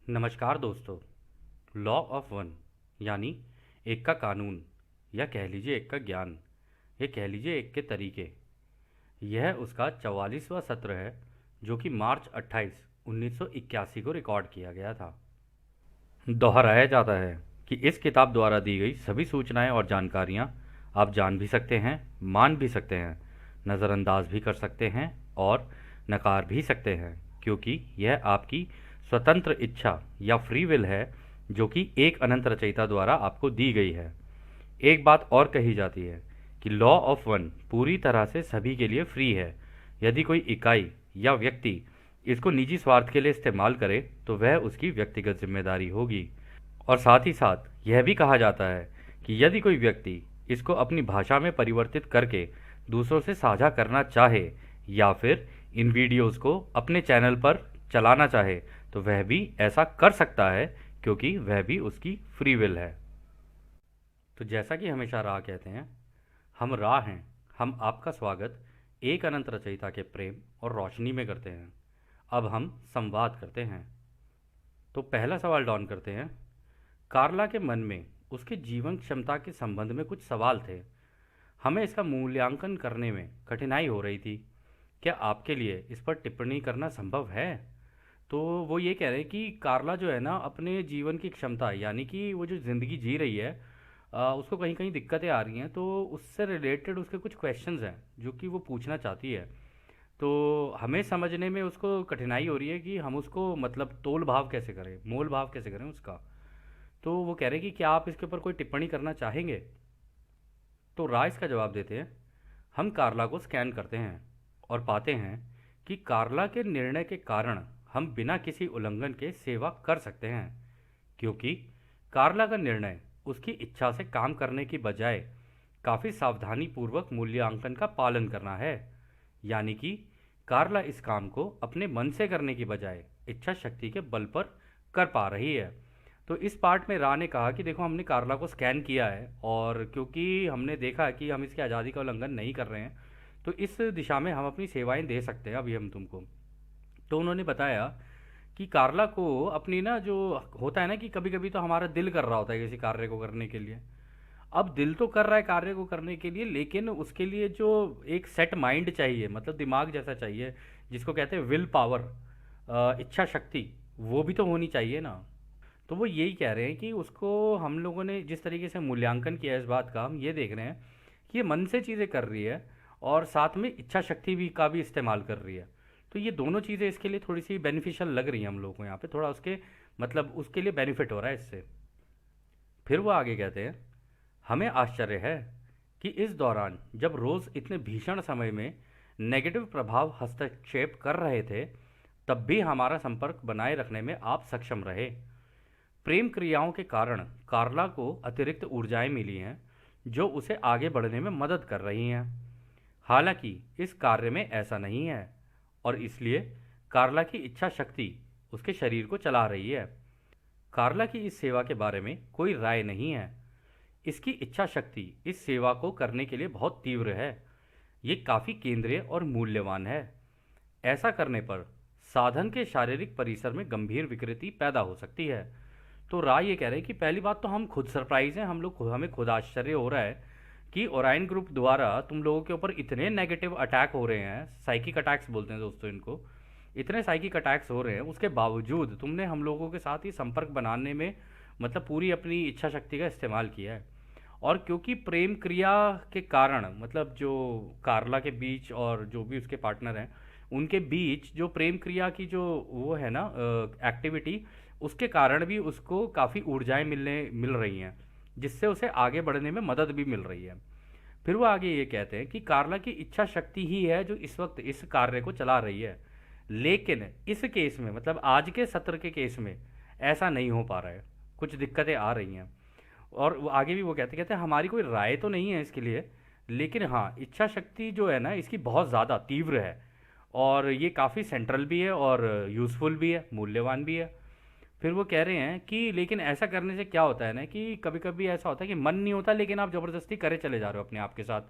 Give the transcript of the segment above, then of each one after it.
नमस्कार दोस्तों। Law of one यानी एक का कानून, या कह लीजिए एक का ज्ञान, या कह लीजिए एक के तरीके। यह उसका 44वां सत्र है, जो कि मार्च 28 1981 को रिकॉर्ड किया गया था। दोहराया जाता है कि इस किताब द्वारा दी गई सभी सूचनाएं और जानकारियां आप जान भी सकते हैं, मान भी सकते हैं, नज़रअंदाज भी कर सकते हैं और नकार भी सकते हैं, क्योंकि यह आपकी स्वतंत्र इच्छा या फ्री विल है, जो कि एक अनंत रचयिता द्वारा आपको दी गई है। एक बात और कही जाती है कि लॉ ऑफ वन पूरी तरह से सभी के लिए फ्री है। यदि कोई इकाई या व्यक्ति इसको निजी स्वार्थ के लिए इस्तेमाल करे तो वह उसकी व्यक्तिगत जिम्मेदारी होगी। और साथ ही साथ यह भी कहा जाता है कि यदि कोई व्यक्ति इसको अपनी भाषा में परिवर्तित करके दूसरों से साझा करना चाहे या फिर इन वीडियोस को अपने चैनल पर चलाना चाहे तो वह भी ऐसा कर सकता है, क्योंकि वह भी उसकी फ्री विल है। तो जैसा कि हमेशा राह कहते हैं, हम राह हैं, हम आपका स्वागत एक अनंत रचयिता के प्रेम और रोशनी में करते हैं। अब हम संवाद करते हैं। तो पहला सवाल डॉन करते हैं। कार्ला के मन में उसके जीवन क्षमता के संबंध में कुछ सवाल थे। हमें इसका मूल्यांकन करने में कठिनाई हो रही थी। क्या आपके लिए इस पर टिप्पणी करना संभव है? तो वो ये कह रहे हैं कि कार्ला जो है ना, अपने जीवन की क्षमता यानी कि वो जो ज़िंदगी जी रही है, उसको कहीं कहीं दिक्कतें आ रही हैं, तो उससे रिलेटेड उसके कुछ क्वेश्चंस हैं जो कि वो पूछना चाहती है। तो हमें समझने में उसको कठिनाई हो रही है कि हम उसको मतलब तोल भाव कैसे करें, मोल भाव कैसे करें उसका। तो वो कह रहे हैं कि क्या आप इसके ऊपर कोई टिप्पणी करना चाहेंगे? तो राय इसका जवाब देते हैं। हम कार्ला को स्कैन करते हैं और पाते हैं कि कार्ला के निर्णय के कारण हम बिना किसी उल्लंघन के सेवा कर सकते हैं, क्योंकि कार्ला का निर्णय उसकी इच्छा से काम करने की बजाय काफ़ी सावधानी पूर्वक मूल्यांकन का पालन करना है। यानी कि कार्ला इस काम को अपने मन से करने की बजाय इच्छा शक्ति के बल पर कर पा रही है। तो इस पार्ट में रा ने कहा कि देखो, हमने कार्ला को स्कैन किया है और क्योंकि हमने देखा कि हम इसकी आज़ादी का उल्लंघन नहीं कर रहे हैं, तो इस दिशा में हम अपनी सेवाएं दे सकते हैं अभी हम तुमको। तो उन्होंने बताया कि कार्ला को अपनी ना, जो होता है ना कि कभी कभी तो हमारा दिल कर रहा होता है किसी कार्य को करने के लिए। अब दिल तो कर रहा है कार्य को करने के लिए, लेकिन उसके लिए जो एक सेट माइंड चाहिए, मतलब दिमाग जैसा चाहिए, जिसको कहते हैं विल पावर, इच्छा शक्ति, वो भी तो होनी चाहिए ना। तो वो यही कह रहे हैं कि उसको हम लोगों ने जिस तरीके से मूल्यांकन किया है इस बात का, हम ये देख रहे हैं कि ये मन से चीज़ें कर रही है और साथ में इच्छा शक्ति भी का भी इस्तेमाल कर रही है। तो ये दोनों चीज़ें इसके लिए थोड़ी सी बेनिफिशियल लग रही हैं हम लोगों को, यहाँ पे थोड़ा उसके मतलब उसके लिए बेनिफिट हो रहा है इससे। फिर वो आगे कहते हैं, हमें आश्चर्य है कि इस दौरान जब रोज़ इतने भीषण समय में नेगेटिव प्रभाव हस्तक्षेप कर रहे थे, तब भी हमारा संपर्क बनाए रखने में आप सक्षम रहे। प्रेम क्रियाओं के कारण कार्ला को अतिरिक्त ऊर्जाएं मिली हैं, जो उसे आगे बढ़ने में मदद कर रही हैं। हालांकि इस कार्य में ऐसा नहीं है, और इसलिए कार्ला की इच्छा शक्ति उसके शरीर को चला रही है। कार्ला की इस सेवा के बारे में कोई राय नहीं है। इसकी इच्छा शक्ति इस सेवा को करने के लिए बहुत तीव्र है। ये काफ़ी केंद्रीय और मूल्यवान है। ऐसा करने पर साधन के शारीरिक परिसर में गंभीर विकृति पैदा हो सकती है। तो राय ये कह रहे हैं कि पहली बात तो हम खुद सरप्राइज हैं, हमें खुद आश्चर्य हो रहा है कि ओरायन ग्रुप द्वारा तुम लोगों के ऊपर इतने नेगेटिव अटैक हो रहे हैं, साइकिक अटैक्स बोलते हैं दोस्तों इनको, इतने साइकिक अटैक्स हो रहे हैं, उसके बावजूद तुमने हम लोगों के साथ ही संपर्क बनाने में मतलब पूरी अपनी इच्छा शक्ति का इस्तेमाल किया है। और क्योंकि प्रेम क्रिया के कारण मतलब जो कार्ला के बीच और जो भी उसके पार्टनर हैं उनके बीच जो प्रेम क्रिया की जो वो है ना एक्टिविटी, उसके कारण भी उसको काफ़ी ऊर्जाएं मिल रही हैं, जिससे उसे आगे बढ़ने में मदद भी मिल रही है। फिर वो आगे ये कहते हैं कि कार्ला की इच्छा शक्ति ही है जो इस वक्त इस कार्य को चला रही है, लेकिन इस केस में मतलब आज के सत्र के केस में ऐसा नहीं हो पा रहा है, कुछ दिक्कतें आ रही हैं। और वो आगे भी वो कहते कहते हैं हमारी कोई राय तो नहीं है इसके लिए, लेकिन हाँ, इच्छा शक्ति जो है ना इसकी बहुत ज़्यादा तीव्र है, और ये काफ़ी सेंट्रल भी है और यूज़फुल भी है, मूल्यवान भी है। फिर वो कह रहे हैं कि लेकिन ऐसा करने से क्या होता है ना, कि कभी कभी ऐसा होता है कि मन नहीं होता लेकिन आप ज़बरदस्ती करे चले जा रहे हो अपने आप के साथ।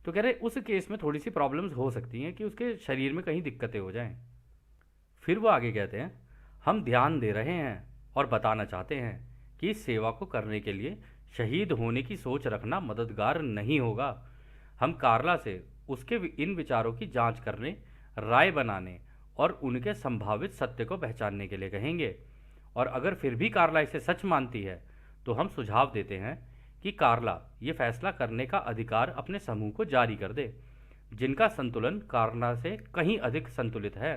तो कह रहे उस केस में थोड़ी सी प्रॉब्लम्स हो सकती हैं कि उसके शरीर में कहीं दिक्कतें हो जाएं। फिर वो आगे कहते हैं, हम ध्यान दे रहे हैं और बताना चाहते हैं कि इस सेवा को करने के लिए शहीद होने की सोच रखना मददगार नहीं होगा। हम कार्ला से उसके इन विचारों की जांच करने, राय बनाने और उनके संभावित सत्य को पहचानने के लिए कहेंगे। और अगर फिर भी कार्ला इसे सच मानती है तो हम सुझाव देते हैं कि कार्ला ये फैसला करने का अधिकार अपने समूह को जारी कर दे, जिनका संतुलन कार्ला से कहीं अधिक संतुलित है।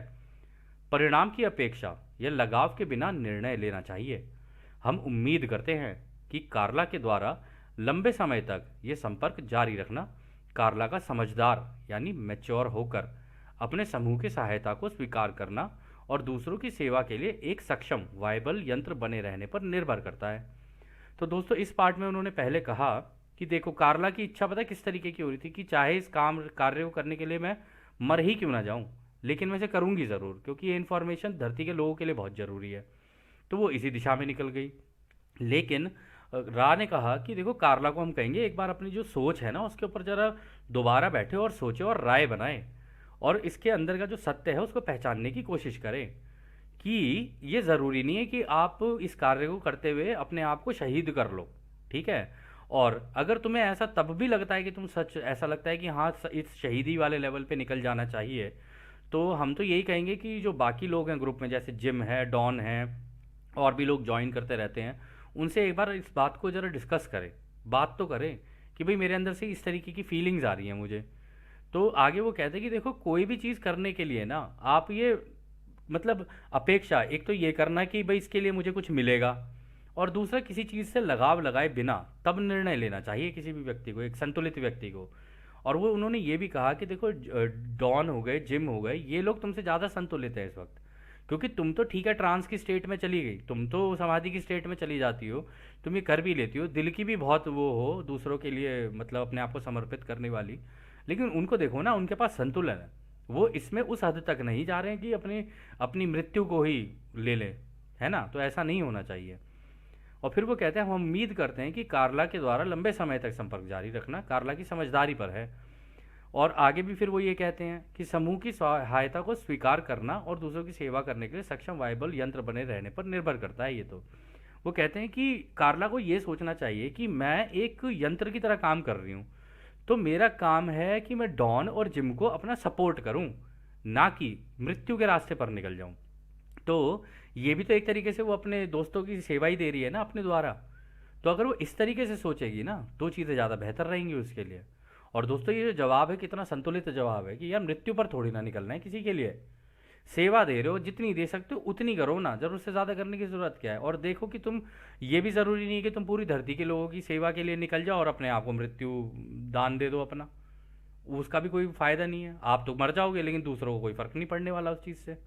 परिणाम की अपेक्षा या लगाव के बिना निर्णय लेना चाहिए। हम उम्मीद करते हैं कि कार्ला के द्वारा लंबे समय तक ये संपर्क जारी रखना कार्ला का समझदार यानी मैच्योर होकर अपने समूह की सहायता को स्वीकार करना और दूसरों की सेवा के लिए एक सक्षम वायबल यंत्र बने रहने पर निर्भर करता है। तो दोस्तों, इस पार्ट में उन्होंने पहले कहा कि देखो, कार्ला की इच्छा पता है किस तरीके की हो रही थी कि चाहे इस कार्य को करने के लिए मैं मर ही क्यों ना जाऊं, लेकिन मैं इसे करूंगी ज़रूर, क्योंकि ये इन्फॉर्मेशन धरती के लोगों के लिए बहुत ज़रूरी है। तो वो इसी दिशा में निकल गई। लेकिन रा ने कहा कि देखो, कार्ला को हम कहेंगे एक बार अपनी जो सोच है ना उसके ऊपर ज़रा दोबारा बैठे और सोचे और राय बनाए और इसके अंदर का जो सत्य है उसको पहचानने की कोशिश करें कि ये ज़रूरी नहीं है कि आप इस कार्य को करते हुए अपने आप को शहीद कर लो, ठीक है। और अगर तुम्हें ऐसा तब भी लगता है कि तुम सच ऐसा लगता है कि हाँ इस शहीदी वाले लेवल पे निकल जाना चाहिए, तो हम तो यही कहेंगे कि जो बाकी लोग हैं ग्रुप में, जैसे जिम है, डॉन है, और भी लोग ज्वाइन करते रहते हैं, उनसे एक बार इस बात को ज़रा डिस्कस करें, बात तो करें कि भाई मेरे अंदर से इस तरीके की फीलिंग्स आ रही हैं मुझे। तो आगे वो कहते हैं कि देखो, कोई भी चीज़ करने के लिए ना आप ये मतलब अपेक्षा एक तो ये करना कि भाई इसके लिए मुझे कुछ मिलेगा, और दूसरा किसी चीज़ से लगाव लगाए बिना तब निर्णय लेना चाहिए किसी भी व्यक्ति को, एक संतुलित व्यक्ति को। और वो उन्होंने ये भी कहा कि देखो, डॉन हो गए, जिम हो गए, ये लोग तुमसे ज़्यादा संतुलित है इस वक्त, क्योंकि तुम तो ठीक है ट्रांस की स्टेट में चली गई, तुम तो समाधि की स्टेट में चली जाती हो, तुम ये कर भी लेती हो, दिल की भी बहुत वो हो दूसरों के लिए, मतलब अपने आप को समर्पित करने वाली। लेकिन उनको देखो ना, उनके पास संतुलन है, वो इसमें उस हद तक नहीं जा रहे हैं कि अपनी अपनी मृत्यु को ही ले लें, है ना। तो ऐसा नहीं होना चाहिए। और फिर वो कहते हैं हम उम्मीद करते हैं कि कार्ला के द्वारा लंबे समय तक संपर्क जारी रखना कार्ला की समझदारी पर है। और आगे भी फिर वो ये कहते हैं कि समूह की सहायता को स्वीकार करना और दूसरों की सेवा करने के लिए सक्षम वायबल यंत्र बने रहने पर निर्भर करता है। ये तो वो कहते हैं कि कार्ला को ये सोचना चाहिए कि मैं एक यंत्र की तरह काम कर रही हूँ, तो मेरा काम है कि मैं डॉन और जिम को अपना सपोर्ट करूँ, ना कि मृत्यु के रास्ते पर निकल जाऊँ। तो ये भी तो एक तरीके से वो अपने दोस्तों की सेवा ही दे रही है ना अपने द्वारा। तो अगर वो इस तरीके से सोचेगी ना तो चीज़ें ज़्यादा बेहतर रहेंगी उसके लिए। और दोस्तों, ये जो जवाब है कितना संतुलित जवाब है कि यार मृत्यु पर थोड़ी ना निकलना है किसी के लिए। सेवा दे रहे हो, जितनी दे सकते हो उतनी करो ना, जरूरत से ज़्यादा करने की ज़रूरत क्या है। और देखो कि तुम, ये भी ज़रूरी नहीं है कि तुम पूरी धरती के लोगों की सेवा के लिए निकल जाओ और अपने आप को मृत्यु दान दे दो अपना, उसका भी कोई फ़ायदा नहीं है। आप तो मर जाओगे लेकिन दूसरों को कोई फ़र्क नहीं पड़ने वाला उस चीज़ से।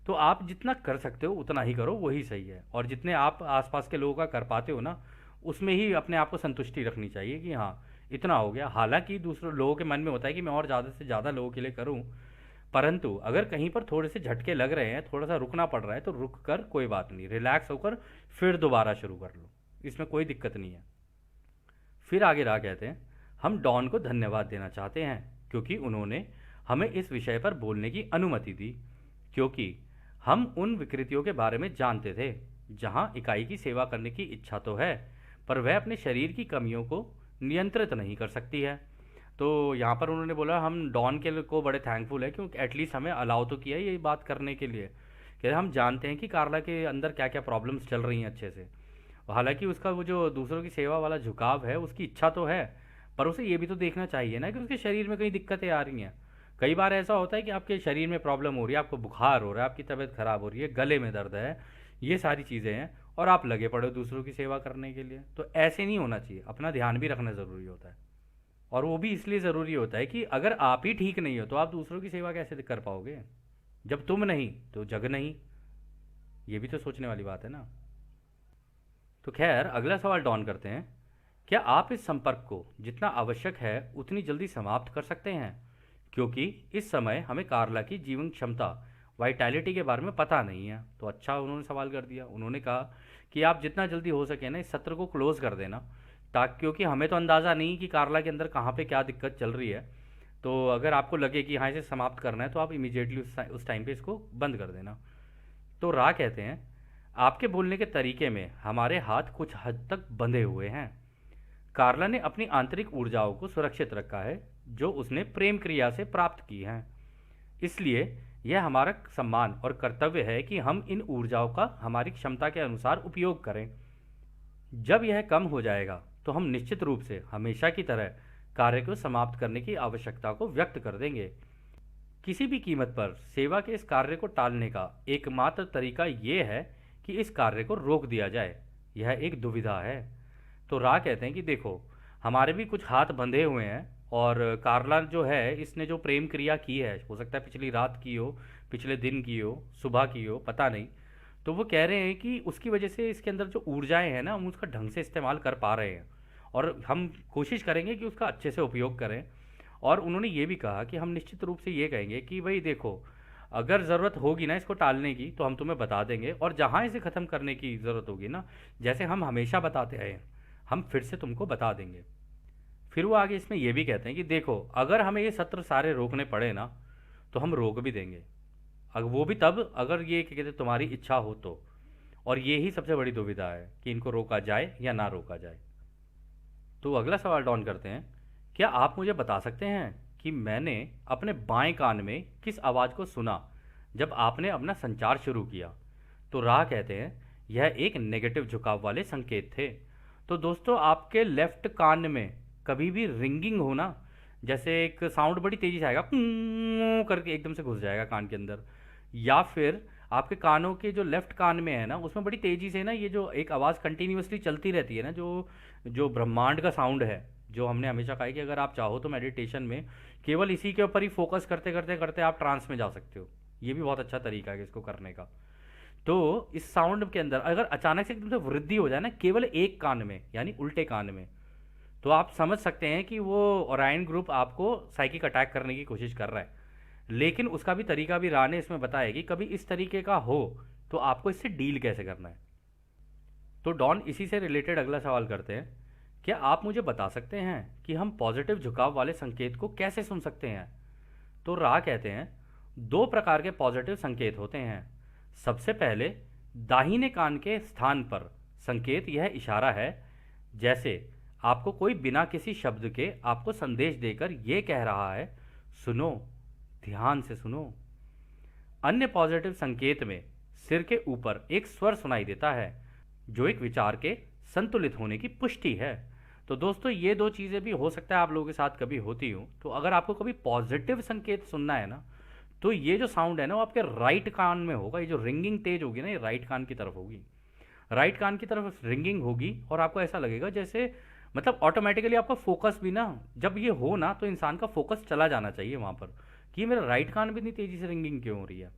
तो आप जितना कर सकते हो उतना ही करो, वही सही है। और जितने आप आसपास के लोगों का कर पाते हो ना, उसमें ही अपने आप को संतुष्टि रखनी चाहिए कि हाँ इतना हो गया। हालांकि दूसरों लोगों के मन में होता है कि मैं और ज़्यादा से ज़्यादा लोगों के लिए करूँ, परंतु अगर कहीं पर थोड़े से झटके लग रहे हैं, थोड़ा सा रुकना पड़ रहा है, तो रुक कर कोई बात नहीं, रिलैक्स होकर फिर दोबारा शुरू कर लो, इसमें कोई दिक्कत नहीं है। फिर आगे रहा कहते हैं हम डॉन को धन्यवाद देना चाहते हैं क्योंकि उन्होंने हमें इस विषय पर बोलने की अनुमति दी, क्योंकि हम उन विकृतियों के बारे में जानते थे जहां इकाई की सेवा करने की इच्छा तो है, पर वह अपने शरीर की कमियों को नियंत्रित नहीं कर सकती है। तो यहाँ पर उन्होंने बोला हम डॉन के को बड़े थैंकफुल है क्योंकि एटलीस्ट हमें अलाउ तो किया ये बात करने के लिए कि हम जानते हैं कि कार्ला के अंदर क्या क्या प्रॉब्लम्स चल रही हैं अच्छे से। हालांकि उसका वो जो दूसरों की सेवा वाला झुकाव है, उसकी इच्छा तो है, पर उसे ये भी तो देखना चाहिए ना कि उसके शरीर में कई दिक्कतें आ रही हैं। कई बार ऐसा होता है कि आपके शरीर में प्रॉब्लम हो रही है, आपको बुखार हो रहा है, आपकी तबीयत खराब हो रही है, गले में दर्द है, ये सारी चीज़ें हैं, और आप लगे पड़े हो दूसरों की सेवा करने के लिए। तो ऐसे नहीं होना चाहिए, अपना ध्यान भी रखना ज़रूरी होता है। और वो भी इसलिए ज़रूरी होता है कि अगर आप ही ठीक नहीं हो तो आप दूसरों की सेवा कैसे कर पाओगे। जब तुम नहीं तो जग नहीं, ये भी तो सोचने वाली बात है ना। तो खैर, अगला सवाल डॉन करते हैं, क्या आप इस संपर्क को जितना आवश्यक है उतनी जल्दी समाप्त कर सकते हैं, क्योंकि इस समय हमें कार्ला की जीवन क्षमता वाइटैलिटी के बारे में पता नहीं है। तो अच्छा उन्होंने सवाल कर दिया, उन्होंने कहा कि आप जितना जल्दी हो सके ना इस सत्र को क्लोज़ कर देना, ताकि क्योंकि हमें तो अंदाज़ा नहीं कि कार्ला के अंदर कहाँ पे क्या दिक्कत चल रही है। तो अगर आपको लगे कि हाँ इसे समाप्त करना है तो आप इमीडिएटली उस टाइम पे इसको बंद कर देना। तो रा कहते हैं आपके बोलने के तरीके में हमारे हाथ कुछ हद तक बंधे हुए हैं। कार्ला ने अपनी आंतरिक ऊर्जाओं को सुरक्षित रखा है, जो उसने प्रेम क्रिया से प्राप्त की हैं। इसलिए यह हमारा सम्मान और कर्तव्य है कि हम इन ऊर्जाओं का हमारी क्षमता के अनुसार उपयोग करें। जब यह कम हो जाएगा तो हम निश्चित रूप से हमेशा की तरह कार्य को समाप्त करने की आवश्यकता को व्यक्त कर देंगे। किसी भी कीमत पर सेवा के इस कार्य को टालने का एकमात्र तरीका यह है कि इस कार्य को रोक दिया जाए। यह एक दुविधा है। तो रा कहते हैं कि देखो, हमारे भी कुछ हाथ बंधे हुए हैं, और कार्ला जो है इसने जो प्रेम क्रिया की है, हो सकता है पिछली रात की हो, पिछले दिन की हो, सुबह की हो, पता नहीं। तो वो कह रहे हैं कि उसकी वजह से इसके अंदर जो ऊर्जाएं हैं ना, हम उसका ढंग से इस्तेमाल कर पा रहे हैं, और हम कोशिश करेंगे कि उसका अच्छे से उपयोग करें। और उन्होंने ये भी कहा कि हम निश्चित रूप से ये कहेंगे कि भाई देखो, अगर ज़रूरत होगी ना इसको टालने की तो हम तुम्हें बता देंगे, और जहाँ इसे ख़त्म करने की ज़रूरत होगी ना, जैसे हम हमेशा बताते आए हैं, हम फिर से तुमको बता देंगे। फिर वो आगे इसमें ये भी कहते हैं कि देखो, अगर हमें ये सत्र सारे रोकने पड़े ना, तो हम रोक भी देंगे। अगर वो भी तब, अगर ये क्या कहते हैं, तुम्हारी इच्छा हो तो। और ये ही सबसे बड़ी दुविधा है कि इनको रोका जाए या ना रोका जाए। तो अगला सवाल डॉन करते हैं, क्या आप मुझे बता सकते हैं कि मैंने अपने बाएं कान में किस आवाज़ को सुना जब आपने अपना संचार शुरू किया? तो राह कहते हैं, यह एक नेगेटिव झुकाव वाले संकेत थे। तो दोस्तों, आपके लेफ्ट कान में कभी भी रिंगिंग होना, जैसे एक साउंड बड़ी तेजी से आएगा, "कुंग" करके एकदम से घुस जाएगा कान के अंदर, या फिर आपके कानों के जो लेफ्ट कान में है ना, उसमें बड़ी तेजी से ना ये जो एक आवाज़ कंटिन्यूअसली चलती रहती है ना, जो जो ब्रह्मांड का साउंड है, जो हमने हमेशा कहा है कि अगर आप चाहो तो मेडिटेशन में केवल इसी के ऊपर ही फोकस करते करते करते आप ट्रांस में जा सकते हो। ये भी बहुत अच्छा तरीका है इसको करने का। तो इस साउंड के अंदर अगर अचानक से एकदम से वृद्धि हो जाए ना, केवल एक कान में यानी उल्टे कान में, तो आप समझ सकते हैं कि वो ओरायन ग्रुप आपको साइकिक अटैक करने की कोशिश कर रहा है। लेकिन उसका भी तरीका भी रा ने इसमें बताया कि कभी इस तरीके का हो तो आपको इससे डील कैसे करना है। तो डॉन इसी से रिलेटेड अगला सवाल करते हैं, क्या आप मुझे बता सकते हैं कि हम पॉजिटिव झुकाव वाले संकेत को कैसे सुन सकते हैं? तो रा कहते हैं, दो प्रकार के पॉजिटिव संकेत होते हैं। सबसे पहले, दाहिने कान के स्थान पर संकेत यह इशारा है, जैसे आपको कोई बिना किसी शब्द के आपको संदेश देकर यह कह रहा है, सुनो, ध्यान से सुनो। अन्य पॉजिटिव संकेत में सिर के ऊपर एक स्वर सुनाई देता है, जो एक विचार के संतुलित होने की पुष्टि है। तो दोस्तों, ये दो चीज़ें भी हो सकता है आप लोगों के साथ कभी होती हो। तो अगर आपको कभी पॉजिटिव संकेत सुनना है ना, तो ये जो साउंड है ना, वो आपके राइट कान में होगा। ये जो रिंगिंग तेज होगी ना, ये राइट कान की तरफ होगी। राइट कान की तरफ रिंगिंग होगी, और आपको ऐसा लगेगा जैसे, मतलब ऑटोमेटिकली आपका फोकस भी ना, जब ये हो ना, तो इंसान का फोकस चला जाना चाहिए वहाँ पर कि मेरा राइट कान भी इतनी तेज़ी से रिंगिंग क्यों हो रही है।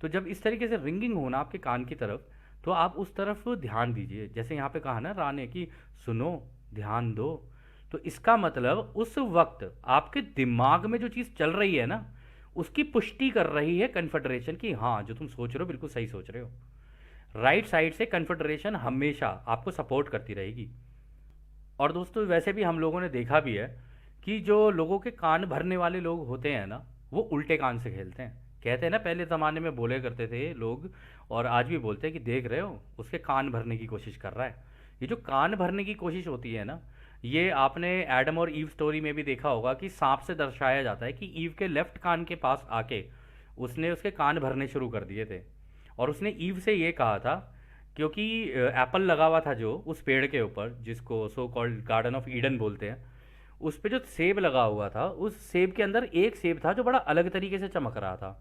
तो जब इस तरीके से रिंगिंग हो ना आपके कान की तरफ, तो आप उस तरफ ध्यान दीजिए। जैसे यहाँ पे कहा ना रा ने कि सुनो, ध्यान दो। तो इसका मतलब उस वक्त आपके दिमाग में जो चीज़ चल रही है ना, उसकी पुष्टि कर रही है कन्फेडरेशन की, हाँ जो तुम सोच रहे हो बिल्कुल सही सोच रहे हो। राइट साइड से कन्फेडरेशन हमेशा आपको सपोर्ट करती रहेगी। और दोस्तों, वैसे भी हम लोगों ने देखा भी है कि जो लोगों के कान भरने वाले लोग होते हैं ना, वो उल्टे कान से खेलते हैं। कहते हैं ना, पहले ज़माने में बोले करते थे लोग, और आज भी बोलते हैं कि देख रहे हो, उसके कान भरने की कोशिश कर रहा है। ये जो कान भरने की कोशिश होती है ना, ये आपने एडम और ईव स्टोरी में भी देखा होगा कि सांप से दर्शाया जाता है कि ईव के लेफ्ट कान के पास आके उसने उसके कान भरने शुरू कर दिए थे। और उसने ईव से ये कहा था, क्योंकि एप्पल लगा हुआ था जो उस पेड़ के ऊपर, जिसको so called garden of Eden बोलते हैं, उस पे जो सेब लगा हुआ था, उस सेब के अंदर एक सेब था जो बड़ा अलग तरीके से चमक रहा था।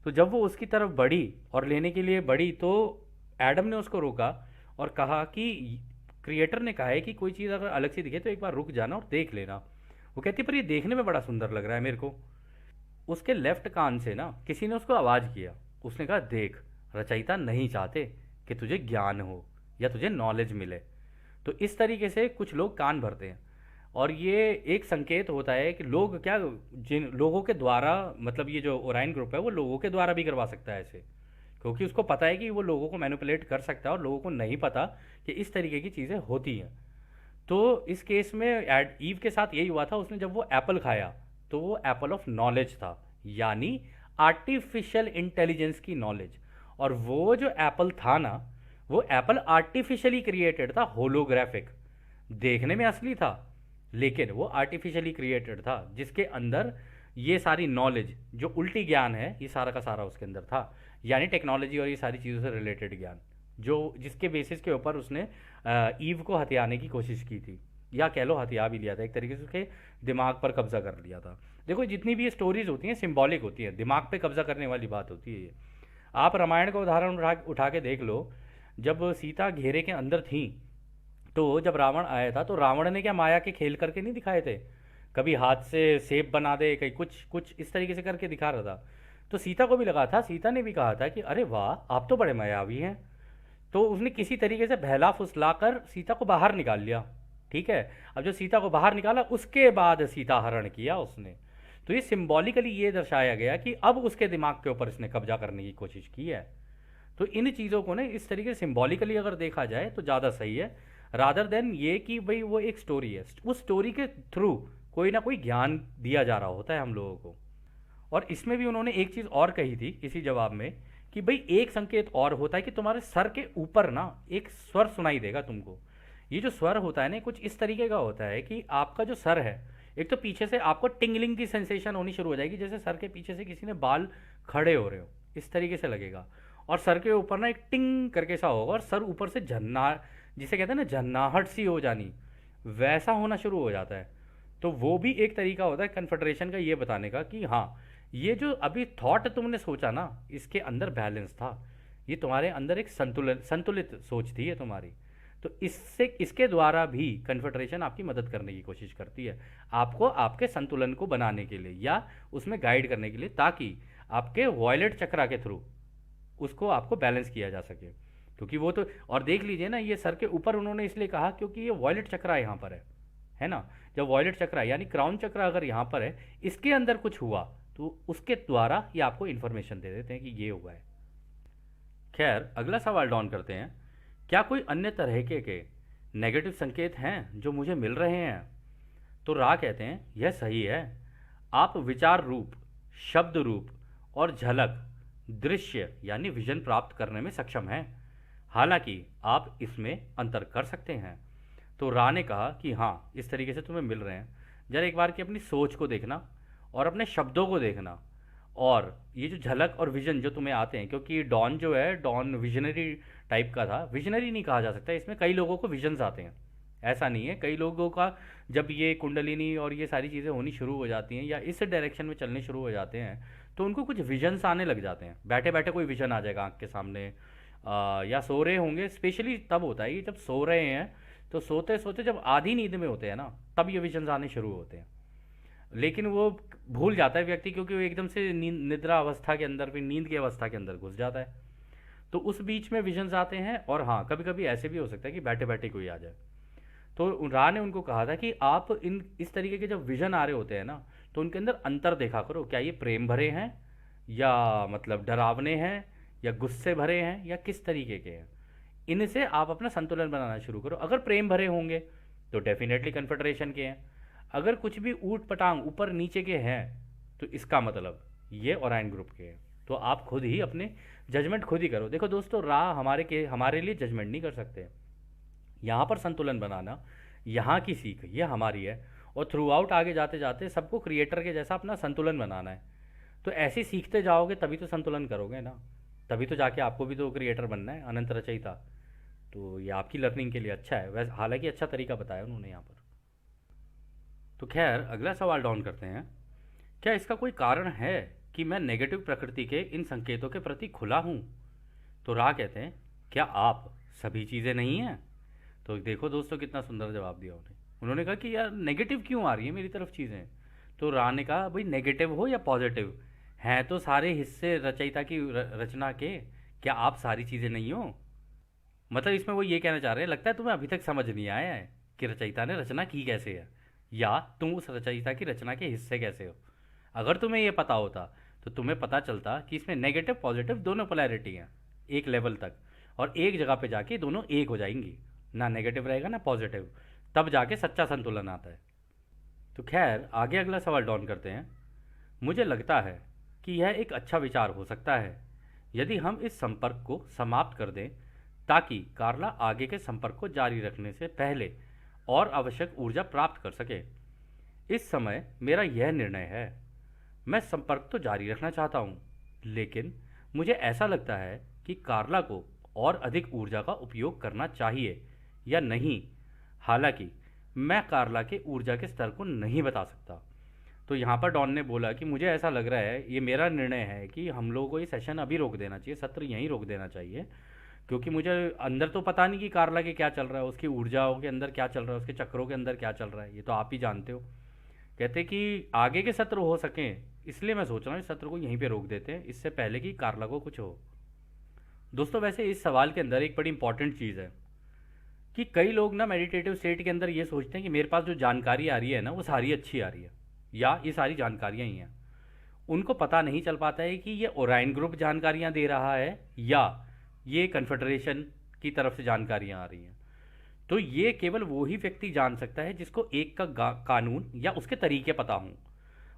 तो जब वो उसकी तरफ बढ़ी और लेने के लिए बढ़ी, तो एडम ने उसको रोका और कहा कि क्रिएटर ने कहा है कि कोई चीज़ अगर अलग से दिखे तो एक बार रुक जाना और देख लेना। वो कहती, पर ये देखने में बड़ा सुंदर लग रहा है मेरे को। उसके लेफ्ट कान से ना किसी ने उसको आवाज़ किया। उसने कहा, देख, रचयिता नहीं चाहते कि तुझे ज्ञान हो या तुझे नॉलेज मिले। तो इस तरीके से कुछ लोग कान भरते हैं, और ये एक संकेत होता है कि लोग क्या, जिन लोगों के द्वारा, मतलब ये जो ओराइन ग्रुप है वो लोगों के द्वारा भी करवा सकता है ऐसे, क्योंकि उसको पता है कि वो लोगों को मैनिपुलेट कर सकता है, और लोगों को नहीं पता कि इस तरीके की चीज़ें होती हैं। तो इस केस में ईव के साथ यही हुआ था। उसने जब वो एप्पल खाया, तो वो एप्पल ऑफ नॉलेज था, यानी आर्टिफिशियल इंटेलिजेंस की नॉलेज। और वो जो एप्पल था ना, वो एप्पल आर्टिफिशियली क्रिएटेड था, होलोग्राफिक। देखने में असली था, लेकिन वो आर्टिफिशियली क्रिएटेड था, जिसके अंदर ये सारी नॉलेज, जो उल्टी ज्ञान है, ये सारा का सारा उसके अंदर था। यानी टेक्नोलॉजी और ये सारी चीज़ों से रिलेटेड ज्ञान, जो जिसके बेसिस के ऊपर उसने ईव को हथियाने की कोशिश की थी, या कह लो हथिया भी लिया था, एक तरीके से उसके दिमाग पर कब्जा कर लिया था। देखो जितनी भी ये स्टोरीज होती हैं सिंबॉलिक होती है, दिमाग पे कब्जा करने वाली बात होती है ये। आप रामायण का उदाहरण उठा के देख लो। जब सीता घेरे के अंदर थी, तो जब रावण आया था, तो रावण ने क्या माया के खेल करके नहीं दिखाए थे? कभी हाथ से सेब बना दे, कहीं कुछ कुछ इस तरीके से करके दिखा रहा था। तो सीता को भी लगा था, सीता ने भी कहा था कि अरे वाह, आप तो बड़े मायावी हैं। तो उसने किसी तरीके से बहला फुसला कर सीता को बाहर निकाल लिया। ठीक है। अब जो सीता को बाहर निकाला, उसके बाद सीता हरण किया उसने। तो ये सिंबॉलिकली ये दर्शाया गया कि अब उसके दिमाग के ऊपर इसने कब्जा करने की कोशिश की है। तो इन चीज़ों को ना इस तरीके से सिंबॉलिकली अगर देखा जाए तो ज़्यादा सही है, रादर देन ये कि भाई वो एक स्टोरी है, उस स्टोरी के थ्रू कोई ना कोई ज्ञान दिया जा रहा होता है हम लोगों को। और इसमें भी उन्होंने एक चीज़ और कही थी इसी जवाब में, कि भाई एक संकेत और होता है कि तुम्हारे सर के ऊपर ना एक स्वर सुनाई देगा तुमको। ये जो स्वर होता है ना, कुछ इस तरीके का होता है कि आपका जो सर है, एक तो पीछे से आपको टिंगलिंग की सेंसेशन होनी शुरू हो जाएगी, जैसे सर के पीछे से किसी ने बाल खड़े हो रहे हो, इस तरीके से लगेगा। और सर के ऊपर ना एक टिंग करके सा होगा, और सर ऊपर से झन्ना, जिसे कहते हैं ना झन्नाहट सी हो जानी, वैसा होना शुरू हो जाता है। तो वो भी एक तरीका होता है कन्फेडरेशन का ये बताने का कि हाँ, ये जो अभी थॉट तुमने सोचा ना, इसके अंदर बैलेंस था, ये तुम्हारे अंदर एक संतुलित सोच थी ये तुम्हारी। तो इससे, इसके द्वारा भी कन्फेडरेशन आपकी मदद करने की कोशिश करती है, आपको आपके संतुलन को बनाने के लिए या उसमें गाइड करने के लिए, ताकि आपके वॉयलेट चक्रा के थ्रू उसको आपको बैलेंस किया जा सके। क्योंकि वो तो, और देख लीजिए ना, ये सर के ऊपर उन्होंने इसलिए कहा क्योंकि ये वॉयलेट चक्रा यहाँ पर है ना। जब वॉयलेट चक्रा यानी क्राउन चक्रा अगर यहाँ पर है, इसके अंदर कुछ हुआ, तो उसके द्वारा ये आपको इन्फॉर्मेशन दे देते हैं कि ये हुआ है। खैर, अगला सवाल डाउन करते हैं। क्या कोई अन्य तरह के नेगेटिव संकेत हैं जो मुझे मिल रहे हैं? तो रा कहते हैं यह सही है। आप विचार रूप, शब्द रूप और झलक, दृश्य यानी विजन प्राप्त करने में सक्षम हैं। हालांकि आप इसमें अंतर कर सकते हैं। तो रा ने कहा कि हाँ, इस तरीके से तुम्हें मिल रहे हैं। जरा एक बार की अपनी सोच को देखना और अपने शब्दों को देखना, और ये जो झलक और विजन जो तुम्हें आते हैं, क्योंकि डॉन जो है, डॉन विजनरी टाइप का था। विजनरी नहीं कहा जा सकता, इसमें कई लोगों को विजन्स आते हैं, ऐसा नहीं है। कई लोगों का जब ये कुंडलिनी और ये सारी चीज़ें होनी शुरू हो जाती हैं या इस डायरेक्शन में चलने शुरू हो जाते हैं, तो उनको कुछ विजन्स आने लग जाते हैं। बैठे बैठे कोई विजन आ जाएगा आँख के सामने, या सो रहे होंगे। स्पेशली तब होता है कि जब सो रहे हैं, तो सोते सोते जब आधी नींद में होते हैं ना, तब ये विजन्स आने शुरू होते हैं। लेकिन वो भूल जाता है व्यक्ति, क्योंकि वो एकदम से निद्रा अवस्था के अंदर, फिर नींद की अवस्था के अंदर घुस जाता है। तो उस बीच में विजन्स आते हैं। और हाँ, कभी कभी ऐसे भी हो सकता है कि बैठे बैठे कोई आ जाए। तो रा ने उनको कहा था कि आप इन इस तरीके के जब विजन आ रहे होते हैं ना, तो उनके अंदर अंतर देखा करो, क्या ये प्रेम भरे हैं, या मतलब डरावने हैं, या गुस्से भरे हैं, या किस तरीके के हैं। इनसे आप अपना संतुलन बनाना शुरू करो। अगर प्रेम भरे होंगे तो डेफिनेटली कन्फेडरेशन के हैं। अगर कुछ भी ऊट पटांग ऊपर नीचे के हैं, तो इसका मतलब ये ओरायन ग्रुप के हैं। तो आप खुद ही अपने जजमेंट खुद ही करो। देखो दोस्तों, रा हमारे लिए जजमेंट नहीं कर सकते। यहाँ पर संतुलन बनाना, यहाँ की सीख ये हमारी है, और थ्रू आउट आगे जाते जाते सबको क्रिएटर के जैसा अपना संतुलन बनाना है। तो ऐसे सीखते जाओगे तभी तो संतुलन करोगे ना, तभी तो जाके आपको भी तो क्रिएटर बनना है, अनंत रचयिता। तो ये आपकी लर्निंग के लिए अच्छा है वैसे, हालांकि अच्छा तरीका बताया उन्होंने यहाँ पर। तो खैर, अगला सवाल डाउन करते हैं। क्या इसका कोई कारण है कि मैं नेगेटिव प्रकृति के इन संकेतों के प्रति खुला हूँ? तो रा कहते हैं, क्या आप सभी चीज़ें नहीं हैं? तो देखो दोस्तों, कितना सुंदर जवाब दिया उन्होंने कहा कि यार नेगेटिव क्यों आ रही है मेरी तरफ चीज़ें? तो रा ने कहा, भाई नेगेटिव हो या पॉजिटिव, हैं तो सारे हिस्से रचयिता की रचना के। क्या आप सारी चीज़ें नहीं हो? मतलब इसमें वो ये कहना चाह रहे हैं, लगता है तुम्हें अभी तक समझ नहीं आया है कि रचयिता ने रचना की कैसे है, या तुम उस रचयिता की रचना के हिस्से कैसे हो। अगर तुम्हें ये पता होता तो तुम्हें पता चलता कि इसमें नेगेटिव पॉजिटिव दोनों पोलैरिटी हैं एक लेवल तक, और एक जगह पे जाके दोनों एक हो जाएंगी, ना नेगेटिव रहेगा ना पॉजिटिव, तब जाके सच्चा संतुलन आता है। तो खैर, आगे अगला सवाल डाउन करते हैं। मुझे लगता है कि यह एक अच्छा विचार हो सकता है। यदि हम इस संपर्क को समाप्त कर दें ताकि कार्ला आगे के संपर्क को जारी रखने से पहले और आवश्यक ऊर्जा प्राप्त कर सके। इस समय मेरा यह निर्णय है। मैं संपर्क तो जारी रखना चाहता हूँ, लेकिन मुझे ऐसा लगता है कि कार्ला को और अधिक ऊर्जा का उपयोग करना चाहिए या नहीं। हालांकि मैं कार्ला के ऊर्जा के स्तर को नहीं बता सकता। तो यहाँ पर डॉन ने बोला कि मुझे ऐसा लग रहा है, ये मेरा निर्णय है कि हम लोगों को ये सेशन अभी रोक देना चाहिए, सत्र यहीं रोक देना चाहिए, क्योंकि मुझे अंदर तो पता नहीं कि कार्ला के क्या चल रहा है, उसकी ऊर्जाओं के अंदर क्या चल रहा है, उसके चक्रों के अंदर क्या चल रहा है, ये तो आप ही जानते हो। कहते कि आगे के सत्र हो सकें, इसलिए मैं सोच रहा हूँ इस सत्र को यहीं पे रोक देते हैं, इससे पहले कि कार्ला को कुछ हो। दोस्तों, वैसे इस सवाल के अंदर एक बड़ी इंपॉर्टेंट चीज़ है कि कई लोग ना मेडिटेटिव स्टेट के अंदर ये सोचते हैं कि मेरे पास जो जानकारी आ रही है ना, वो सारी अच्छी आ रही है, या ये सारी जानकारियाँ ही हैं। उनको पता नहीं चल पाता है कि ये ओराइन ग्रुप जानकारियाँ दे रहा है या ये कन्फेडरेशन की तरफ से जानकारियाँ आ रही हैं। तो ये केवल वो ही व्यक्ति जान सकता है जिसको एक का कानून या उसके तरीके पता हों।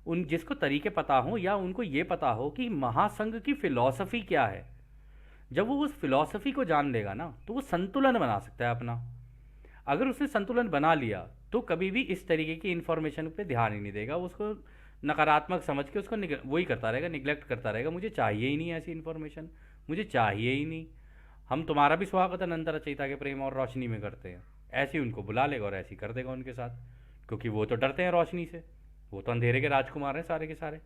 उन जिसको तरीके पता हों या उनको ये पता हो कि महासंघ की फिलॉसफी क्या है। जब वो उस फिलॉसफी को जान लेगा ना, तो वो संतुलन बना सकता है अपना। अगर उसने संतुलन बना लिया तो कभी भी इस तरीके की इन्फॉर्मेशन पे ध्यान ही नहीं देगा, उसको नकारात्मक समझ के उसको वही करता रहेगा, निगलेक्ट करता रहेगा। मुझे चाहिए ही नहीं ऐसी इन्फॉर्मेशन, मुझे चाहिए ही नहीं। हम तुम्हारा भी स्वागत अनंत रचयिता के प्रेम और रोशनी में करते हैं, ऐसे ही उनको बुला लेगा और ऐसे ही कर देगा उनके साथ, क्योंकि वो तो डरते हैं रोशनी से, वो तो अंधेरे के राजकुमार हैं सारे के सारे।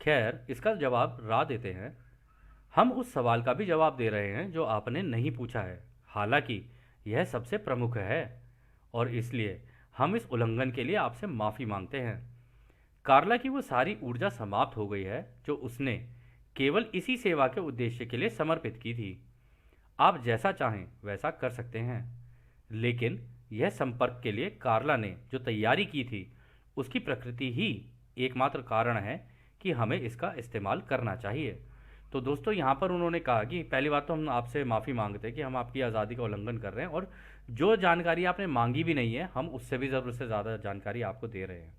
खैर, इसका जवाब रा देते हैं। हम उस सवाल का भी जवाब दे रहे हैं जो आपने नहीं पूछा है, हालांकि यह सबसे प्रमुख है, और इसलिए हम इस उल्लंघन के लिए आपसे माफ़ी मांगते हैं। कार्ला की वो सारी ऊर्जा समाप्त हो गई है जो उसने केवल इसी सेवा के उद्देश्य के लिए समर्पित की थी। आप जैसा चाहें वैसा कर सकते हैं, लेकिन यह संपर्क के लिए कार्ला ने जो तैयारी की थी उसकी प्रकृति ही एकमात्र कारण है कि हमें इसका इस्तेमाल करना चाहिए। तो दोस्तों, यहाँ पर उन्होंने कहा कि पहली बात तो हम आपसे माफ़ी मांगते हैं कि हम आपकी आज़ादी का उल्लंघन कर रहे हैं, और जो जानकारी आपने मांगी भी नहीं है, हम उससे भी ज़रूरत से ज़्यादा जानकारी आपको दे रहे हैं।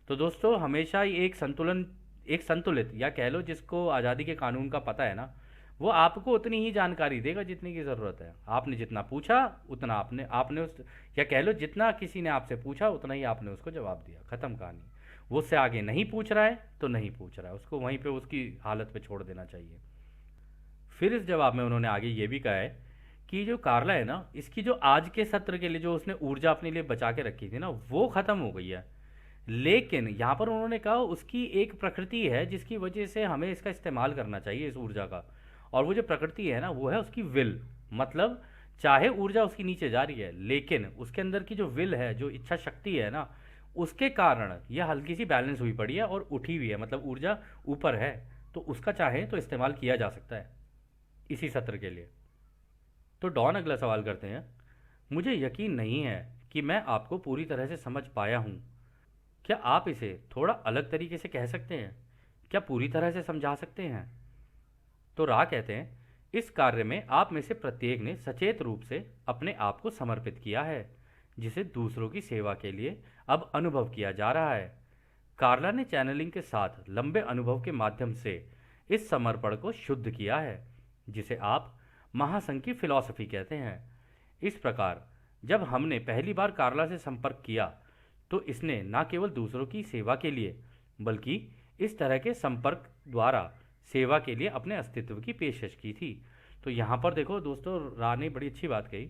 तो दोस्तों, हमेशा ही एक संतुलित, या कह लो जिसको आज़ादी के कानून का पता है ना, वो आपको उतनी ही जानकारी देगा जितनी की ज़रूरत है। आपने जितना पूछा उतना आपने उस, या कह लो जितना किसी ने आपसे पूछा उतना ही आपने उसको जवाब दिया, ख़त्म कहानी। वो उससे आगे नहीं पूछ रहा है तो नहीं पूछ रहा है, उसको वहीं पे उसकी हालत पे छोड़ देना चाहिए। फिर इस जवाब में उन्होंने आगे ये भी कहा है कि जो कार्ला है ना, इसकी जो आज के सत्र के लिए जो उसने ऊर्जा अपने लिए बचा के रखी थी ना, वो ख़त्म हो गई है। लेकिन यहाँ पर उन्होंने कहा उसकी एक प्रकृति है जिसकी वजह से हमें इसका इस्तेमाल करना चाहिए, इस ऊर्जा का। और वो जो प्रकृति है ना, वो है उसकी विल। मतलब चाहे ऊर्जा उसकी नीचे जा रही है, लेकिन उसके अंदर की जो विल है, जो इच्छा शक्ति है ना, उसके कारण यह हल्की सी बैलेंस हुई पड़ी है और उठी हुई है, मतलब ऊर्जा ऊपर है। तो उसका चाहे तो इस्तेमाल किया जा सकता है इसी सत्र के लिए। तो डॉन अगला सवाल करते हैं। मुझे यकीन नहीं है कि मैं आपको पूरी तरह से समझ पाया हूँ। क्या आप इसे थोड़ा अलग तरीके से कह सकते हैं? क्या पूरी तरह से समझा सकते हैं? तो रा कहते हैं, इस कार्य में आप में से प्रत्येक ने सचेत रूप से अपने आप को समर्पित किया है, जिसे दूसरों की सेवा के लिए अब अनुभव किया जा रहा है। कार्ला ने चैनलिंग के साथ लंबे अनुभव के माध्यम से इस समर्पण को शुद्ध किया है, जिसे आप महासंघ की फिलॉसफी कहते हैं। इस प्रकार जब हमने पहली बार कार्ला से संपर्क किया तो इसने न केवल दूसरों की सेवा के लिए, बल्कि इस तरह के संपर्क द्वारा सेवा के लिए अपने अस्तित्व की पेशकश की थी। तो यहाँ पर देखो दोस्तों, रा ने बड़ी अच्छी बात कही।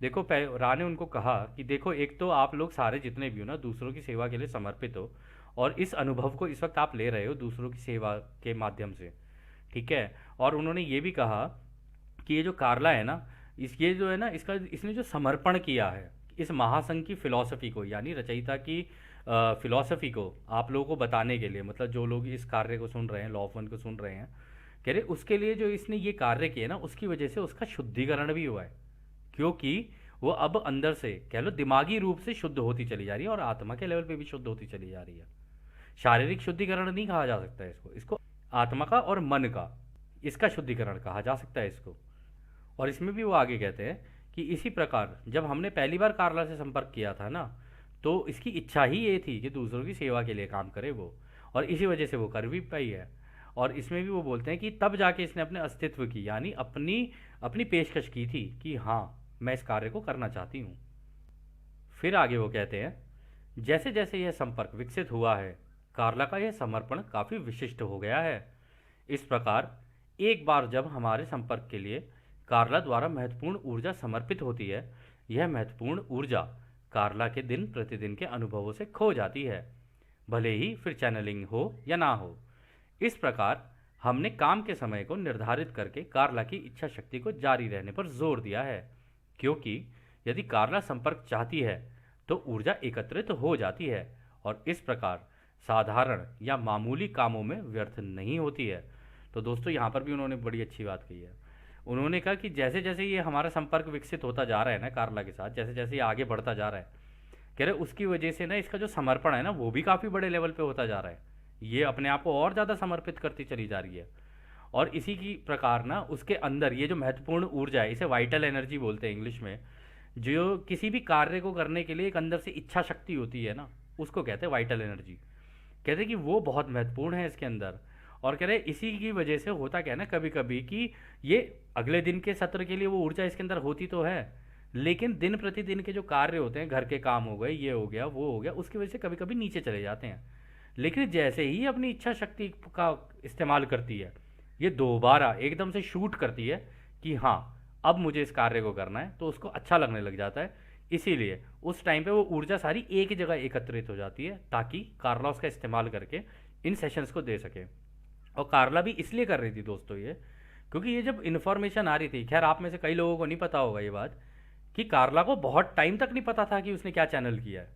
देखो, रा ने उनको कहा कि देखो, एक तो आप लोग सारे जितने भी हो ना, दूसरों की सेवा के लिए समर्पित हो, और इस अनुभव को इस वक्त आप ले रहे हो दूसरों की सेवा के माध्यम से, ठीक है। और उन्होंने ये भी कहा कि ये जो कार्ला है ना, ये जो है ना, इसने जो समर्पण किया है इस महासंघ की फिलॉसफी को, यानी रचयिता की फिलॉसफी को आप लोगों को बताने के लिए, मतलब जो लोग इस कार्य को सुन रहे हैं, लॉ ऑफ वन को सुन रहे हैं, कह रहे उसके लिए जो इसने ये कार्य किया ना, उसकी वजह से उसका शुद्धिकरण भी हुआ है, क्योंकि वो अब अंदर से कह लो दिमागी रूप से शुद्ध होती चली जा रही है और आत्मा के लेवल पे भी शुद्ध होती चली जा रही है। शारीरिक शुद्धिकरण नहीं कहा जा सकता है इसको, इसको आत्मा का और मन का, इसका शुद्धिकरण कहा जा सकता है इसको। और इसमें भी वो आगे कहते हैं कि इसी प्रकार जब हमने पहली बार कार्ला से संपर्क किया था ना, तो इसकी इच्छा ही ये थी कि दूसरों की सेवा के लिए काम करे वो, और इसी वजह से वो कर भी पाई है। और इसमें भी वो बोलते हैं कि तब जाके इसने अपने अस्तित्व की यानी अपनी अपनी पेशकश की थी कि हाँ, मैं इस कार्य को करना चाहती हूँ। फिर आगे वो कहते हैं, जैसे जैसे यह संपर्क विकसित हुआ है, कार्ला का यह समर्पण काफ़ी विशिष्ट हो गया है। इस प्रकार एक बार जब हमारे संपर्क के लिए कार्ला द्वारा महत्वपूर्ण ऊर्जा समर्पित होती है, यह महत्वपूर्ण ऊर्जा कार्ला के दिन प्रतिदिन के अनुभवों से खो जाती है, भले ही फिर चैनलिंग हो या ना हो। इस प्रकार हमने काम के समय को निर्धारित करके कार्ला की इच्छा शक्ति को जारी रहने पर जोर दिया है, क्योंकि यदि कार्ला संपर्क चाहती है तो ऊर्जा एकत्रित हो जाती है और इस प्रकार साधारण या मामूली कामों में व्यर्थ नहीं होती है। तो दोस्तों यहाँ पर भी उन्होंने बड़ी अच्छी बात कही है। उन्होंने कहा कि जैसे जैसे ये हमारा संपर्क विकसित होता जा रहा है ना कार्ला के साथ, जैसे जैसे ये आगे बढ़ता जा रहा है, कह रहे उसकी वजह से ना इसका जो समर्पण है ना वो भी काफ़ी बड़े लेवल पे होता जा रहा है। ये अपने आप को और ज़्यादा समर्पित करती चली जा रही है और इसी की प्रकार ना उसके अंदर ये जो महत्वपूर्ण ऊर्जा है, इसे वाइटल एनर्जी बोलते हैं इंग्लिश में, जो किसी भी कार्य को करने के लिए एक अंदर से इच्छा शक्ति होती है ना, उसको कहते हैं वाइटल एनर्जी। कहते हैं कि वो बहुत महत्वपूर्ण है इसके अंदर। और कह रहे इसी की वजह से होता क्या है ना कभी कभी कि ये अगले दिन के सत्र के लिए वो ऊर्जा इसके अंदर होती तो है, लेकिन दिन प्रतिदिन के जो कार्य होते हैं, घर के काम हो गए, ये हो गया वो हो गया, उसकी वजह से कभी कभी नीचे चले जाते हैं। लेकिन जैसे ही अपनी इच्छा शक्ति का इस्तेमाल करती है, ये दोबारा एकदम से शूट करती है कि हाँ अब मुझे इस कार्य को करना है, तो उसको अच्छा लगने लग जाता है। इसीलिए उस टाइम पे वो ऊर्जा सारी एक ही जगह एकत्रित हो जाती है ताकि कार्ला उसका इस्तेमाल करके इन सेशंस को दे सके। और कार्ला भी इसलिए कर रही थी दोस्तों ये, क्योंकि ये जब इन्फॉर्मेशन आ रही थी, खैर आप में से कई लोगों को नहीं पता होगा ये बात, कि कार्ला को बहुत टाइम तक नहीं पता था कि उसने क्या चैनल किया है,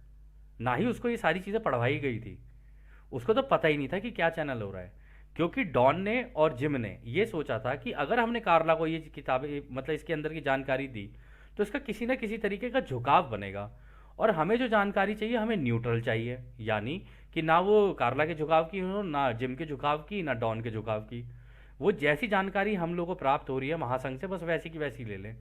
ना ही उसको ये सारी चीज़ें पढ़वाई गई थी। उसको तो पता ही नहीं था कि क्या चैनल हो रहा है, क्योंकि डॉन ने और जिम ने ये सोचा था कि अगर हमने कार्ला को ये किताबें मतलब इसके अंदर की जानकारी दी तो इसका किसी ना किसी तरीके का झुकाव बनेगा और हमें जो जानकारी चाहिए हमें न्यूट्रल चाहिए, यानी कि ना वो कार्ला के झुकाव की हो, ना जिम के झुकाव की, ना डॉन के झुकाव की। वो जैसी जानकारी हम लोगों को प्राप्त हो रही है महासंघ से, बस वैसी की वैसी ले लें।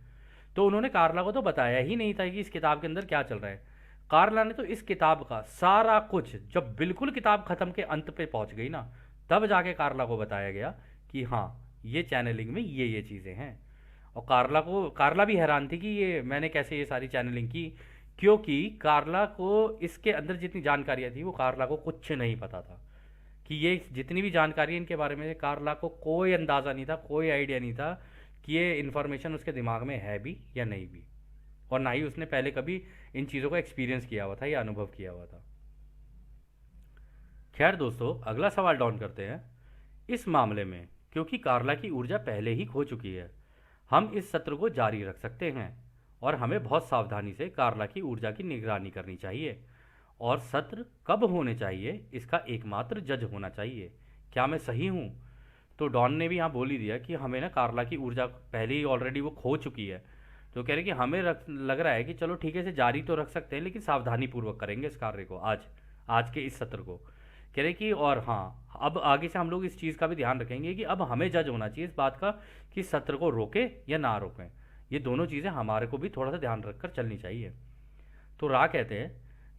तो उन्होंने कार्ला को तो बताया ही नहीं था कि इस किताब के अंदर क्या चल रहा है। कार्ला ने तो इस किताब का सारा कुछ जब बिल्कुल किताब खत्म के अंत पे पहुंच गई ना, तब जाके कार्ला को बताया गया कि हाँ ये चैनलिंग में ये चीज़ें हैं। और कार्ला भी हैरान थी कि ये मैंने कैसे ये सारी चैनलिंग की, क्योंकि कार्ला को इसके अंदर जितनी जानकारियाँ थी वो कार्ला को कुछ नहीं पता था कि ये जितनी भी जानकारी है इनके बारे में कार्ला को कोई अंदाज़ा नहीं था, कोई आइडिया नहीं था कि ये इन्फॉर्मेशन उसके दिमाग में है भी या नहीं भी, और ना ही उसने पहले कभी इन चीज़ों को एक्सपीरियंस किया हुआ था या अनुभव किया हुआ था। खैर दोस्तों, अगला सवाल डॉन करते हैं। इस मामले में क्योंकि कार्ला की ऊर्जा पहले ही खो चुकी है, हम इस सत्र को जारी रख सकते हैं और हमें बहुत सावधानी से कार्ला की ऊर्जा की निगरानी करनी चाहिए और सत्र कब होने चाहिए इसका एकमात्र जज होना चाहिए। क्या मैं सही हूँ? तो डॉन ने भी यहाँ बोल ही दिया कि हमें ना कार्ला की ऊर्जा पहले ही ऑलरेडी वो खो चुकी है, तो कह रहे कि हमें लग रहा है कि चलो ठीक है इसे जारी तो रख सकते हैं लेकिन सावधानी पूर्वक करेंगे इस कार्य को आज आज के इस सत्र को। कह रहे कि और हाँ, अब आगे से हम लोग इस चीज़ का भी ध्यान रखेंगे कि अब हमें जज होना चाहिए इस बात का कि सत्र को रोकें या ना रोकें। ये दोनों चीज़ें हमारे को भी थोड़ा सा ध्यान रखकर चलनी चाहिए। तो रा कहते हैं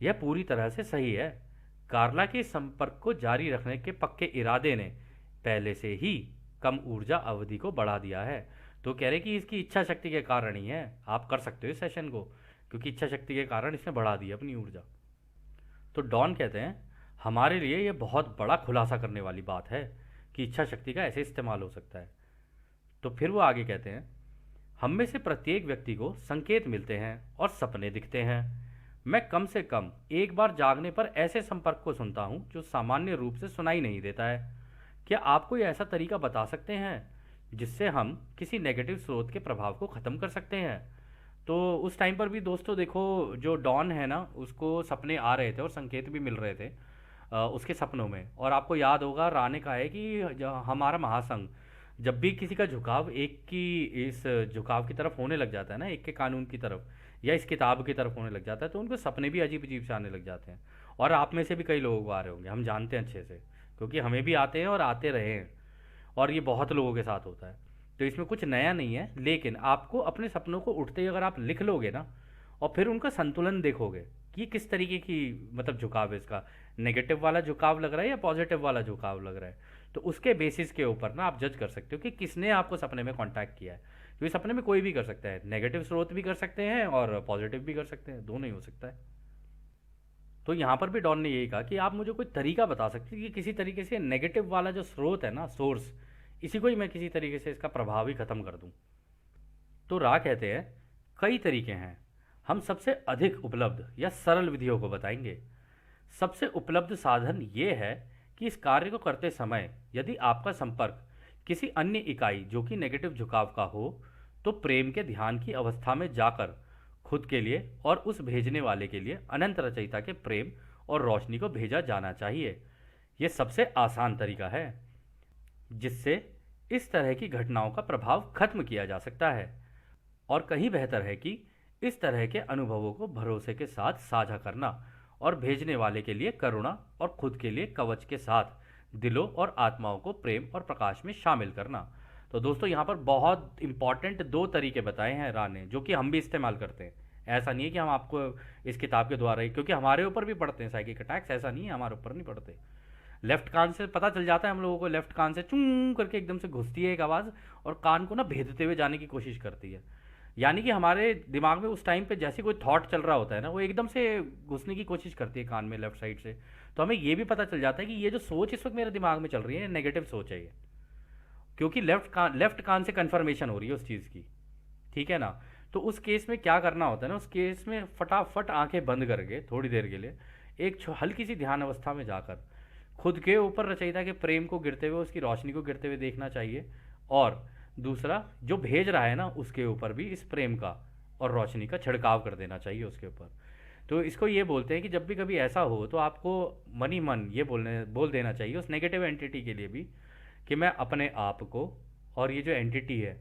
यह पूरी तरह से सही है। कार्ला के संपर्क को जारी रखने के पक्के इरादे ने पहले से ही कम ऊर्जा अवधि को बढ़ा दिया है। तो कह रहे कि इसकी इच्छा शक्ति के कारण ही है, आप कर सकते हो इस सेशन को, क्योंकि इच्छा शक्ति के कारण इसने बढ़ा दी अपनी ऊर्जा। तो डॉन कहते हैं हमारे लिए यह बहुत बड़ा खुलासा करने वाली बात है कि इच्छा शक्ति का ऐसे इस्तेमाल हो सकता है। तो फिर वो आगे कहते हैं हम में से प्रत्येक व्यक्ति को संकेत मिलते हैं और सपने दिखते हैं। मैं कम से कम एक बार जागने पर ऐसे संपर्क को सुनता हूँ जो सामान्य रूप से सुनाई नहीं देता है। क्या आप कोई ऐसा तरीका बता सकते हैं जिससे हम किसी नेगेटिव स्रोत के प्रभाव को ख़त्म कर सकते हैं? तो उस टाइम पर भी दोस्तों देखो, जो डॉन है ना उसको सपने आ रहे थे और संकेत भी मिल रहे थे उसके सपनों में। और आपको याद होगा रा ने कहा है कि हमारा महासंघ जब भी किसी का झुकाव एक की इस झुकाव की तरफ होने लग जाता है ना, एक के कानून की तरफ या इस किताब की तरफ होने लग जाता है, तो उनको सपने भी अजीब अजीब से आने लग जाते हैं। और आप में से भी कई लोगों को आ रहे होंगे, हम जानते हैं अच्छे से, क्योंकि हमें भी आते हैं और आते रहे हैं और ये बहुत लोगों के साथ होता है। तो इसमें कुछ नया नहीं है, लेकिन आपको अपने सपनों को उठते ही अगर आप लिख लोगे ना और फिर उनका संतुलन देखोगे कि किस तरीके की मतलब झुकाव है, इसका नेगेटिव वाला झुकाव लग रहा है या पॉजिटिव वाला झुकाव लग रहा है, तो उसके बेसिस के ऊपर ना आप जज कर सकते हो कि किसने आपको सपने में कांटेक्ट किया है, क्योंकि सपने में कोई भी कर सकता है, नेगेटिव स्रोत भी कर सकते हैं और पॉजिटिव भी कर सकते हैं, दोनों ही हो सकता है। तो यहाँ पर भी डॉन ने यही कहा कि आप मुझे कोई तरीका बता सकते हैं कि किसी तरीके से नेगेटिव वाला जो स्रोत है ना, सोर्स, इसी को ही मैं किसी तरीके से इसका प्रभाव ही खत्म कर दूं। तो रा कहते हैं कई तरीके हैं, हम सबसे अधिक उपलब्ध या सरल विधियों को बताएंगे। सबसे उपलब्ध साधन ये है कि इस कार्य को करते समय यदि आपका संपर्क किसी अन्य इकाई जो कि नेगेटिव झुकाव का हो, तो प्रेम के ध्यान की अवस्था में जाकर खुद के लिए और उस भेजने वाले के लिए अनंत रचयिता के प्रेम और रोशनी को भेजा जाना चाहिए। यह सबसे आसान तरीका है जिससे इस तरह की घटनाओं का प्रभाव खत्म किया जा सकता है, और कहीं बेहतर है कि इस तरह के अनुभवों को भरोसे के साथ साझा करना और भेजने वाले के लिए करुणा और खुद के लिए कवच के साथ दिलों और आत्माओं को प्रेम और प्रकाश में शामिल करना। तो दोस्तों यहाँ पर बहुत इंपॉर्टेंट दो तरीके बताए हैं रा ने, जो कि हम भी इस्तेमाल करते हैं। ऐसा नहीं है कि हम आपको इस किताब के द्वारा ही, क्योंकि हमारे ऊपर भी पड़ते हैं साइकिक अटैक्स, ऐसा नहीं है हमारे ऊपर नहीं पड़ते। लेफ्ट कान से पता चल जाता है हम लोगों को, लेफ्ट कान से चूं करके एकदम से घुसती है एक आवाज़ और कान को ना भेदते हुए जाने की कोशिश करती है। यानी कि हमारे दिमाग में उस टाइम पे जैसे कोई थॉट चल रहा होता है ना, वो एकदम से घुसने की कोशिश करती है कान में लेफ्ट साइड से। तो हमें ये भी पता चल जाता है कि ये जो सोच इस वक्त मेरे दिमाग में चल रही है नेगेटिव सोच है ये, क्योंकि लेफ्ट कान से कन्फर्मेशन हो रही है उस चीज़ की। ठीक है ना। तो उस केस में क्या करना होता है ना, उस केस में फटाफट आंखें बंद करके थोड़ी देर के लिए एक हल्की सी ध्यान अवस्था में जाकर खुद के ऊपर रचयिता के प्रेम को गिरते हुए, उसकी रोशनी को गिरते हुए देखना चाहिए, और दूसरा जो भेज रहा है ना उसके ऊपर भी इस प्रेम का और रोशनी का छिड़काव कर देना चाहिए उसके ऊपर। तो इसको ये बोलते हैं कि जब भी कभी ऐसा हो तो आपको मन ही मन ये बोल देना चाहिए उस नेगेटिव एंटिटी के लिए भी कि मैं अपने आप को और ये जो एंटिटी है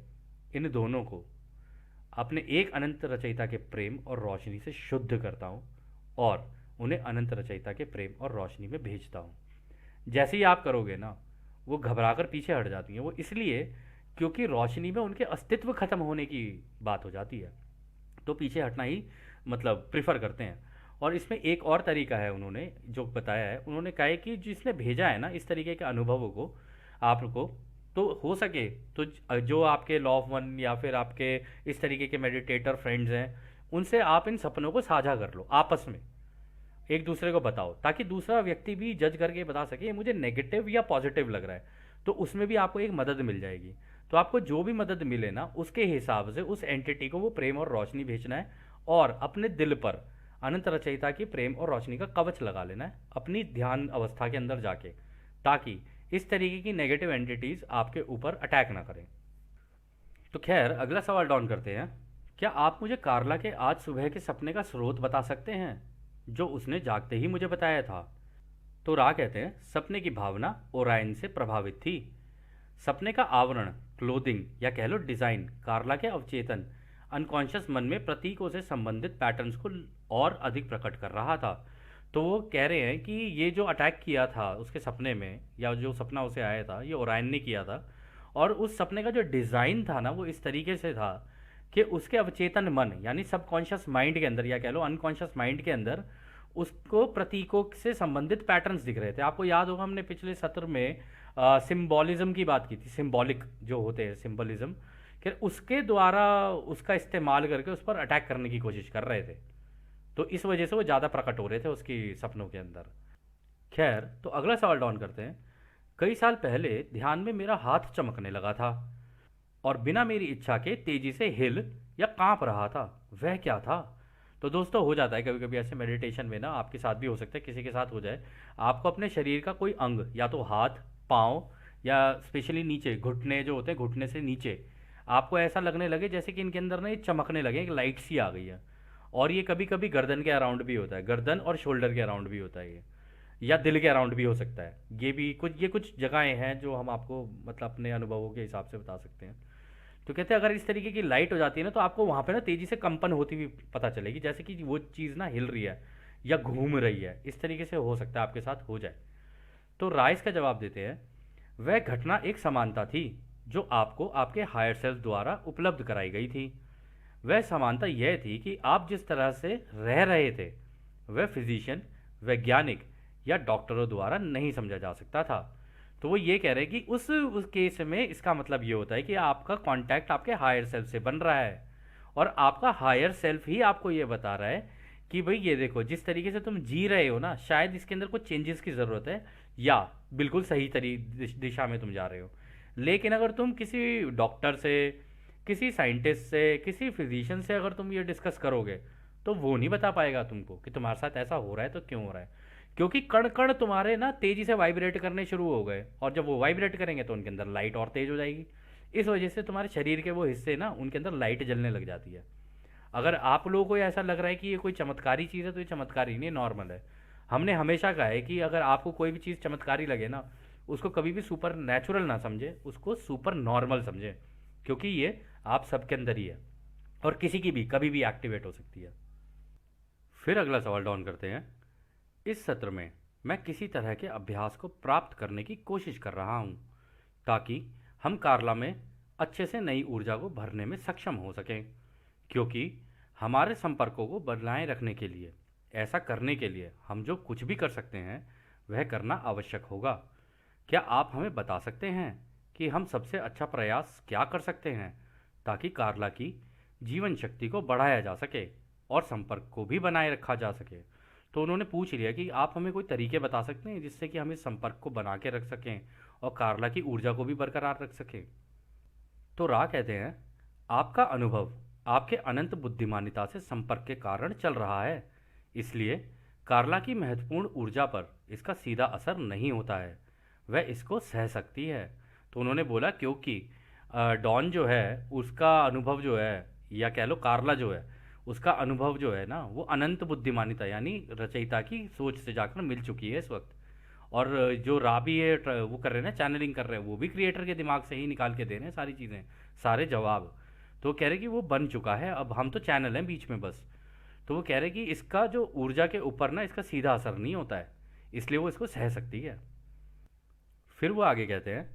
इन दोनों को अपने एक अनंत रचयिता के प्रेम और रोशनी से शुद्ध करता हूँ और उन्हें अनंत रचयिता के प्रेम और रोशनी में भेजता हूँ। जैसे ही आप करोगे ना, वो घबराकर पीछे हट जाती हैं। वो इसलिए क्योंकि रोशनी में उनके अस्तित्व खत्म होने की बात हो जाती है, तो पीछे हटना ही मतलब प्रिफर करते हैं। और इसमें एक और तरीका है उन्होंने जो बताया है, उन्होंने कहा है कि जिसने भेजा है ना इस तरीके के अनुभवों को आपको, तो हो सके तो जो आपके लॉ ऑफ वन या फिर आपके इस तरीके के मेडिटेटर फ्रेंड्स हैं, उनसे आप इन सपनों को साझा कर लो, आपस में एक दूसरे को बताओ, ताकि दूसरा व्यक्ति भी जज करके बता सके ये मुझे नेगेटिव या पॉजिटिव लग रहा है। तो उसमें भी आपको एक मदद मिल जाएगी। तो आपको जो भी मदद मिले ना उसके हिसाब से उस एंटिटी को वो प्रेम और रोशनी भेजना है, और अपने दिल पर अनंत रचयिता की प्रेम और रोशनी का कवच लगा लेना है अपनी ध्यान अवस्था के अंदर जाके, ताकि इस तरीके की नेगेटिव एंटिटीज आपके ऊपर अटैक ना करें। तो खैर अगला सवाल डॉन करते हैं, क्या आप मुझे कार्ला के आज सुबह के सपने का स्रोत बता सकते हैं जो उसने जागते ही मुझे बताया था। तो रा कहते हैं सपने की भावना ओरायन से प्रभावित थी। सपने का आवरण, क्लोथिंग या कह लो डिज़ाइन, कार्ला के अवचेतन अनकॉन्शियस मन में प्रतीकों से संबंधित पैटर्न्स को और अधिक प्रकट कर रहा था। तो वो कह रहे हैं कि ये जो अटैक किया था उसके सपने में, या जो सपना उसे आया था, ये ओरायन ने किया था। और उस सपने का जो डिज़ाइन था ना वो इस तरीके से था कि उसके अवचेतन मन यानी सबकॉन्शियस माइंड के अंदर, या कह लो अनकॉन्शियस माइंड के अंदर उसको प्रतीकों से संबंधित पैटर्न्स दिख रहे थे। आपको याद होगा हमने पिछले सत्र में सिंबॉलिज्म की बात की थी, सिंबॉलिक जो होते हैं सिंबलिज्म, कि उसके द्वारा उसका इस्तेमाल करके उस पर अटैक करने की कोशिश कर रहे थे। तो इस वजह से वो ज़्यादा प्रकट हो रहे थे उसकी सपनों के अंदर। खैर तो अगला सवाल डाउन करते हैं। कई साल पहले ध्यान में मेरा हाथ चमकने लगा था और बिना मेरी इच्छा के तेजी से हिल या कांप रहा था। वह क्या था? तो दोस्तों हो जाता है कभी कभी ऐसे मेडिटेशन में ना, आपके साथ भी हो सकता है, किसी के साथ हो जाए। आपको अपने शरीर का कोई अंग, या तो हाथ, पाँव, या स्पेशली नीचे घुटने जो होते हैं, घुटने से नीचे आपको ऐसा लगने लगे जैसे कि इनके अंदर ना ये चमकने लगे, एक लाइट सी आ गई है। और ये कभी कभी गर्दन के अराउंड भी होता है, गर्दन और शोल्डर के अराउंड भी होता है ये, या दिल के अराउंड भी हो सकता है। ये कुछ जगहें हैं जो हम आपको मतलब अपने अनुभवों के हिसाब से बता सकते हैं। तो कहते हैं अगर इस तरीके की लाइट हो जाती है ना, तो आपको वहाँ पे ना तेज़ी से कंपन होती हुई पता चलेगी, जैसे कि वो चीज़ ना हिल रही है या घूम रही है। इस तरीके से हो सकता है आपके साथ हो जाए। तो राइस का जवाब देते हैं, वह घटना एक समानता थी जो आपको आपके हायर सेल्फ द्वारा उपलब्ध कराई गई थी। वह समानता यह थी कि आप जिस तरह से रह रहे थे वह फिजिशियन, वैज्ञानिक या डॉक्टरों द्वारा नहीं समझा जा सकता था। तो वो ये कह रहे हैं कि उस केस में इसका मतलब ये होता है कि आपका कांटेक्ट आपके हायर सेल्फ से बन रहा है, और आपका हायर सेल्फ ही आपको ये बता रहा है कि भाई ये देखो, जिस तरीके से तुम जी रहे हो ना, शायद इसके अंदर कुछ चेंजेस की ज़रूरत है, या बिल्कुल सही दिशा में तुम जा रहे हो। लेकिन अगर तुम किसी डॉक्टर से, किसी साइंटिस्ट से, किसी फिजिशियन से अगर तुम ये डिस्कस करोगे, तो वो नहीं बता पाएगा तुमको कि तुम्हारे साथ ऐसा हो रहा है तो क्यों हो रहा है। क्योंकि कण कण तुम्हारे ना तेजी से वाइब्रेट करने शुरू हो गए, और जब वो वाइब्रेट करेंगे तो उनके अंदर लाइट और तेज हो जाएगी। इस वजह से तुम्हारे शरीर के वो हिस्से ना, उनके अंदर लाइट जलने लग जाती है। अगर आप लोगों को ऐसा लग रहा है कि ये कोई चमत्कारी चीज़ है, तो ये चमत्कारी नहीं, नॉर्मल है। हमने हमेशा कहा है कि अगर आपको कोई भी चीज़ चमत्कारी लगे ना, उसको कभी भी सुपर नेचुरल ना समझे, उसको सुपर नॉर्मल समझे, क्योंकि ये आप सबके अंदर ही है, और किसी की भी कभी भी एक्टिवेट हो सकती है। फिर अगला सवाल डाउन करते हैं। इस सत्र में मैं किसी तरह के अभ्यास को प्राप्त करने की कोशिश कर रहा हूँ, ताकि हम कार्ला में अच्छे से नई ऊर्जा को भरने में सक्षम हो सकें, क्योंकि हमारे संपर्कों को बनाए रखने के लिए, ऐसा करने के लिए हम जो कुछ भी कर सकते हैं वह करना आवश्यक होगा। क्या आप हमें बता सकते हैं कि हम सबसे अच्छा प्रयास क्या कर सकते हैं, ताकि कार्ला की जीवन शक्ति को बढ़ाया जा सके और संपर्क को भी बनाए रखा जा सके। तो उन्होंने पूछ लिया कि आप हमें कोई तरीके बता सकते हैं जिससे कि हम इस संपर्क को बना के रख सकें और कार्ला की ऊर्जा को भी बरकरार रख सकें। तो रा कहते हैं, आपका अनुभव आपके अनंत बुद्धिमानिता से संपर्क के कारण चल रहा है, इसलिए कार्ला की महत्वपूर्ण ऊर्जा पर इसका सीधा असर नहीं होता है, वह इसको सह सकती है। तो उन्होंने बोला क्योंकि डॉन जो है उसका अनुभव जो है, या कह लो कार्ला जो है उसका अनुभव जो है ना, वो अनंत बुद्धिमानिता यानी रचयिता की सोच से जाकर मिल चुकी है इस वक्त। और जो राबी है वो कर रहे हैं ना, चैनलिंग कर रहे हैं, वो भी क्रिएटर के दिमाग से ही निकाल के दे रहे हैं सारी चीज़ें, सारे जवाब। तो वो कह रहे कि वो बन चुका है, अब हम तो चैनल हैं बीच में बस। तो वो कह रहे कि इसका जो ऊर्जा के ऊपर ना इसका सीधा असर नहीं होता है, इसलिए वो इसको सह सकती है। फिर वो आगे कहते हैं,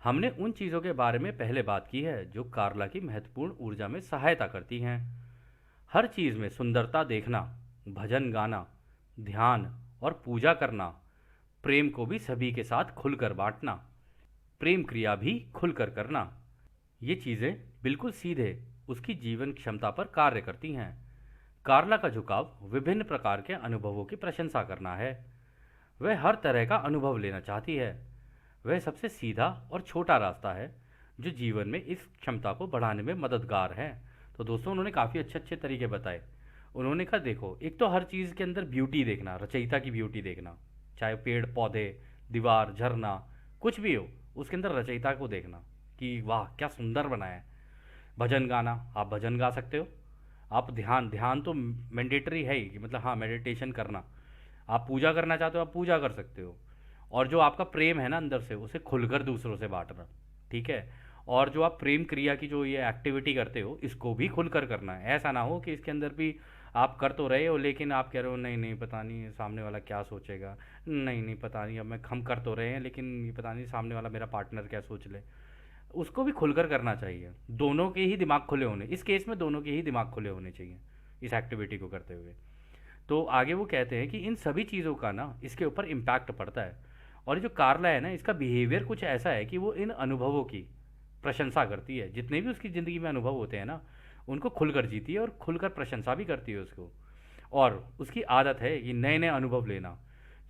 हमने उन चीज़ों के बारे में पहले बात की है जो कार्ला की महत्वपूर्ण ऊर्जा में सहायता करती हैं। हर चीज़ में सुंदरता देखना, भजन गाना, ध्यान और पूजा करना, प्रेम को भी सभी के साथ खुलकर बांटना, प्रेम क्रिया भी खुलकर करना, ये चीज़ें बिल्कुल सीधे उसकी जीवन क्षमता पर कार्य करती हैं। कार्ला का झुकाव विभिन्न प्रकार के अनुभवों की प्रशंसा करना है। वह हर तरह का अनुभव लेना चाहती है। वह सबसे सीधा और छोटा रास्ता है जो जीवन में इस क्षमता को बढ़ाने में मददगार है। तो दोस्तों, उन्होंने काफ़ी अच्छे अच्छे तरीके बताए। उन्होंने कहा देखो, एक तो हर चीज़ के अंदर ब्यूटी देखना, रचयिता की ब्यूटी देखना, चाहे पेड़ पौधे, दीवार, झरना, कुछ भी हो, उसके अंदर रचयिता को देखना कि वाह क्या सुंदर बनाया है। भजन गाना, आप भजन गा सकते हो। आप ध्यान, ध्यान तो मैंडेटरी है ही कि मतलब हाँ, मेडिटेशन करना। आप पूजा करना चाहते हो, आप पूजा कर सकते हो। और जो आपका प्रेम है ना अंदर से, उसे खुलकर दूसरों से बांटना, ठीक है। और जो आप प्रेम क्रिया की जो ये एक्टिविटी करते हो, इसको भी खुलकर करना है। ऐसा ना हो कि इसके अंदर भी आप कर तो रहे हो लेकिन आप कह रहे हो नहीं नहीं पता नहीं सामने वाला क्या सोचेगा, नहीं नहीं पता नहीं, अब हम कर तो रहे हैं लेकिन ये पता नहीं सामने वाला मेरा पार्टनर क्या सोच ले। उसको भी खुलकर करना चाहिए। दोनों के ही दिमाग खुले होने, इस केस में दोनों के ही दिमाग खुले होने चाहिए इस एक्टिविटी को करते हुए। तो आगे वो कहते हैं कि इन सभी चीज़ों का ना इसके ऊपर इम्पैक्ट पड़ता है। और ये जो कार्ला है ना, इसका बिहेवियर कुछ ऐसा है कि वो इन अनुभवों की प्रशंसा करती है। जितने भी उसकी ज़िंदगी में अनुभव होते हैं ना, उनको खुलकर जीती है और खुलकर प्रशंसा भी करती है उसको। और उसकी आदत है कि नए नए अनुभव लेना,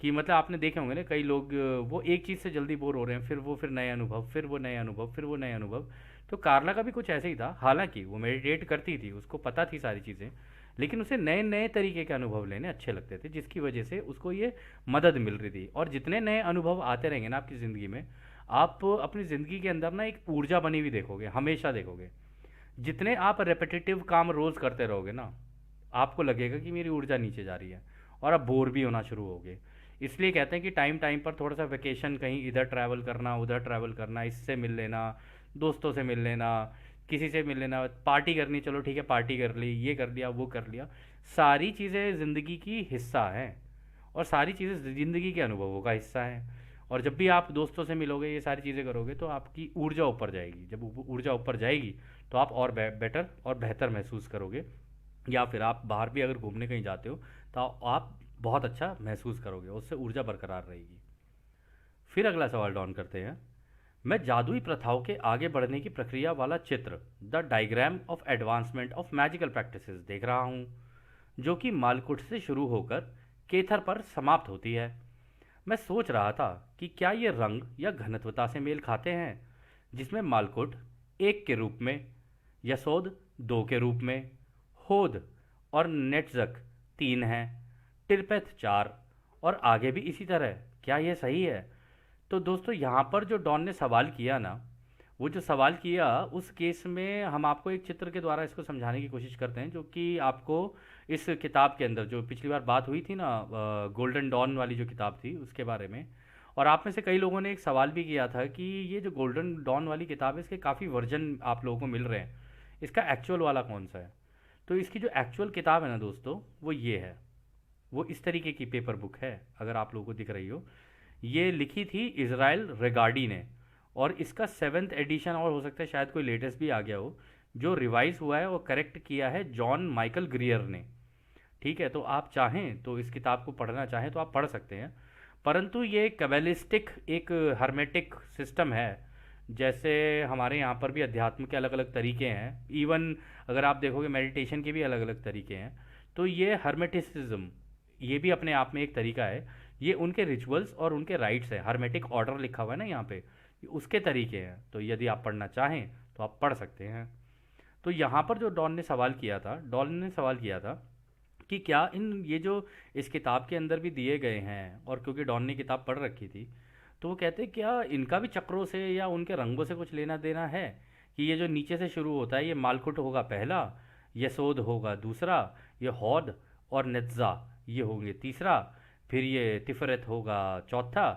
कि मतलब आपने देखे होंगे ना कई लोग वो एक चीज़ से जल्दी बोर हो रहे हैं, फिर नए अनुभव, फिर वो नए अनुभव, फिर वो नए अनुभव। तो कार्ला का भी कुछ ऐसे ही था। हालांकि वो मेडिटेट करती थी, उसको पता थी सारी चीज़ें, लेकिन उसे नए नए तरीके के अनुभव लेने अच्छे लगते थे, जिसकी वजह से उसको ये मदद मिल रही थी। और जितने नए अनुभव आते रहेंगे ना आपकी ज़िंदगी में, आप अपनी ज़िंदगी के अंदर ना एक ऊर्जा बनी हुई देखोगे, हमेशा देखोगे। जितने आप रेपिटेटिव काम रोज़ करते रहोगे ना, आपको लगेगा कि मेरी ऊर्जा नीचे जा रही है, और आप बोर भी होना शुरू होगे। इसलिए कहते हैं कि टाइम टाइम पर थोड़ा सा वेकेशन, कहीं इधर ट्रैवल करना, उधर ट्रैवल करना, इससे मिल लेना, दोस्तों से मिल लेना, किसी से मिल लेना, पार्टी करनी, चलो ठीक है पार्टी कर ली, ये कर लिया वो कर लिया। सारी चीज़ें ज़िंदगी की हिस्सा हैं, और सारी चीज़ें ज़िंदगी के अनुभवों का हिस्सा है। और जब भी आप दोस्तों से मिलोगे, ये सारी चीज़ें करोगे, तो आपकी ऊर्जा ऊपर जाएगी। जब ऊर्जा ऊपर जाएगी तो आप और बेटर और बेहतर महसूस करोगे। या फिर आप बाहर भी अगर घूमने कहीं जाते हो, तो आप बहुत अच्छा महसूस करोगे, उससे ऊर्जा बरकरार रहेगी। फिर अगला सवाल डॉन करते हैं। मैं जादुई प्रथाओं के आगे बढ़ने की प्रक्रिया वाला चित्र, the diagram of advancement of magical practices देख रहा हूँ, जो कि मालकुट से शुरू होकर केथर पर समाप्त होती है। मैं सोच रहा था कि क्या ये रंग या घनत्वता से मेल खाते हैं, जिसमें मालकुट एक के रूप में, यशोद दो के रूप में, होद और नेटजक तीन हैं, टिरपेथ चार, और आगे भी इसी तरह। क्या यह सही है? तो दोस्तों यहाँ पर जो डॉन ने सवाल किया ना, वो जो सवाल किया उस केस में हम आपको एक चित्र के द्वारा इसको समझाने की कोशिश करते हैं, जो कि आपको इस किताब के अंदर, जो पिछली बार बात हुई थी ना गोल्डन डॉन वाली जो किताब थी उसके बारे में। और आप में से कई लोगों ने एक सवाल भी किया था कि ये जो गोल्डन डॉन वाली किताब है इसके काफ़ी वर्जन आप लोगों को मिल रहे हैं, इसका एक्चुअल वाला कौन सा है? तो इसकी जो एक्चुअल किताब है ना दोस्तों, वो ये है। वो इस तरीके की पेपर बुक है, अगर आप लोगों को दिख रही हो। ये लिखी थी इज़राइल रेगार्डी ने, और इसका 7th एडिशन, और हो सकता है शायद कोई लेटेस्ट भी आ गया हो, जो रिवाइज हुआ है और करेक्ट किया है जॉन माइकल ग्रियर ने। ठीक है, तो आप चाहें तो इस किताब को पढ़ना चाहें तो आप पढ़ सकते हैं। परंतु ये कैबलिस्टिक एक हर्मेटिक सिस्टम है। जैसे हमारे यहाँ पर भी अध्यात्म के अलग अलग तरीके हैं, इवन अगर आप देखोगे मेडिटेशन के भी अलग अलग तरीके हैं। तो ये हर्मेटिसिज्म, ये भी अपने आप में एक तरीका है। ये उनके रिचुअल्स और उनके राइट्स हैं, हर्मेटिक ऑर्डर लिखा हुआ है ना यहाँ पे, ये उसके तरीके हैं। तो यदि आप पढ़ना चाहें तो आप पढ़ सकते हैं। तो यहाँ पर जो डॉन ने सवाल किया था, डॉन ने सवाल किया था कि क्या इन ये जो इस किताब के अंदर भी दिए गए हैं, और क्योंकि डॉन ने किताब पढ़ रखी थी, तो वो कहते क्या इनका भी चक्रों से या उनके रंगों से कुछ लेना देना है? कि ये जो नीचे से शुरू होता है, ये मालकुट होगा पहला, यशोद होगा दूसरा, ये हौद और नेत्जा ये होंगे तीसरा, फिर ये तिफरत होगा चौथा,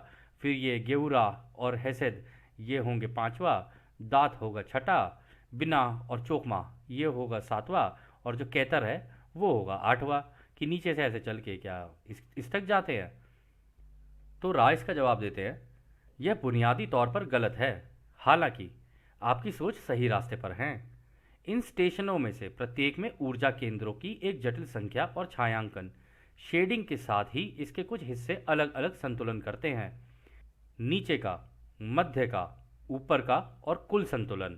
फिर ये गेउरा और हेसेद ये होंगे पांचवा, दात होगा छठा, बिना और चोकमा ये होगा सातवां, और जो कैतर है वो होगा आठवां। कि नीचे से ऐसे चल के क्या इस तक जाते हैं? तो राय इसका जवाब देते हैं, यह बुनियादी तौर पर गलत है, हालांकि आपकी सोच सही रास्ते पर है। इन स्टेशनों में से प्रत्येक में ऊर्जा केंद्रों की एक जटिल संख्या और छायांकन, शेडिंग के साथ ही इसके कुछ हिस्से अलग अलग संतुलन करते हैं। नीचे का, मध्य का, ऊपर का और कुल संतुलन।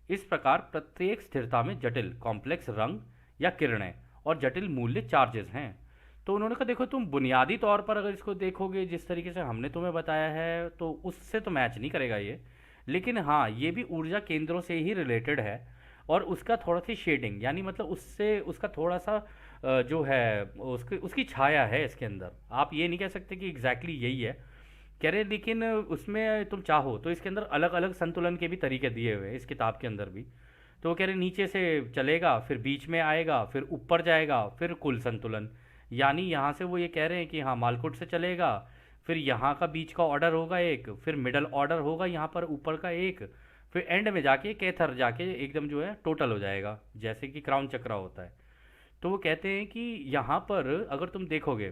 इस प्रकार प्रत्येक स्थिरता में जटिल कॉम्प्लेक्स रंग या किरणें और जटिल मूल्य चार्जेस हैं। तो उन्होंने कहा देखो, तुम बुनियादी तौर पर अगर इसको देखोगे जिस तरीके से हमने तुम्हें बताया है तो उससे तो मैच नहीं करेगा ये, लेकिन हाँ ये भी ऊर्जा केंद्रों से ही रिलेटेड है, और उसका थोड़ा सी शेडिंग, यानी मतलब उससे उसका थोड़ा सा जो है उसकी उसकी छाया है इसके अंदर। आप ये नहीं कह सकते कि एग्जैक्टली यही है कह रहे, लेकिन उसमें तुम चाहो तो इसके अंदर अलग अलग संतुलन के भी तरीके दिए हुए हैं इस किताब के अंदर भी। तो वो कह रहे नीचे से चलेगा, फिर बीच में आएगा, फिर ऊपर जाएगा, फिर कुल संतुलन। यानी यहाँ से वो ये कह रहे हैं कि हाँ मालकुट से चलेगा, फिर यहाँ का बीच का ऑर्डर होगा एक, फिर मिडल ऑर्डर होगा यहाँ पर ऊपर का एक, फिर एंड में जाके केथर जाके एकदम जो है टोटल हो जाएगा, जैसे कि क्राउन चक्र होता है। तो वो कहते हैं कि यहाँ पर अगर तुम देखोगे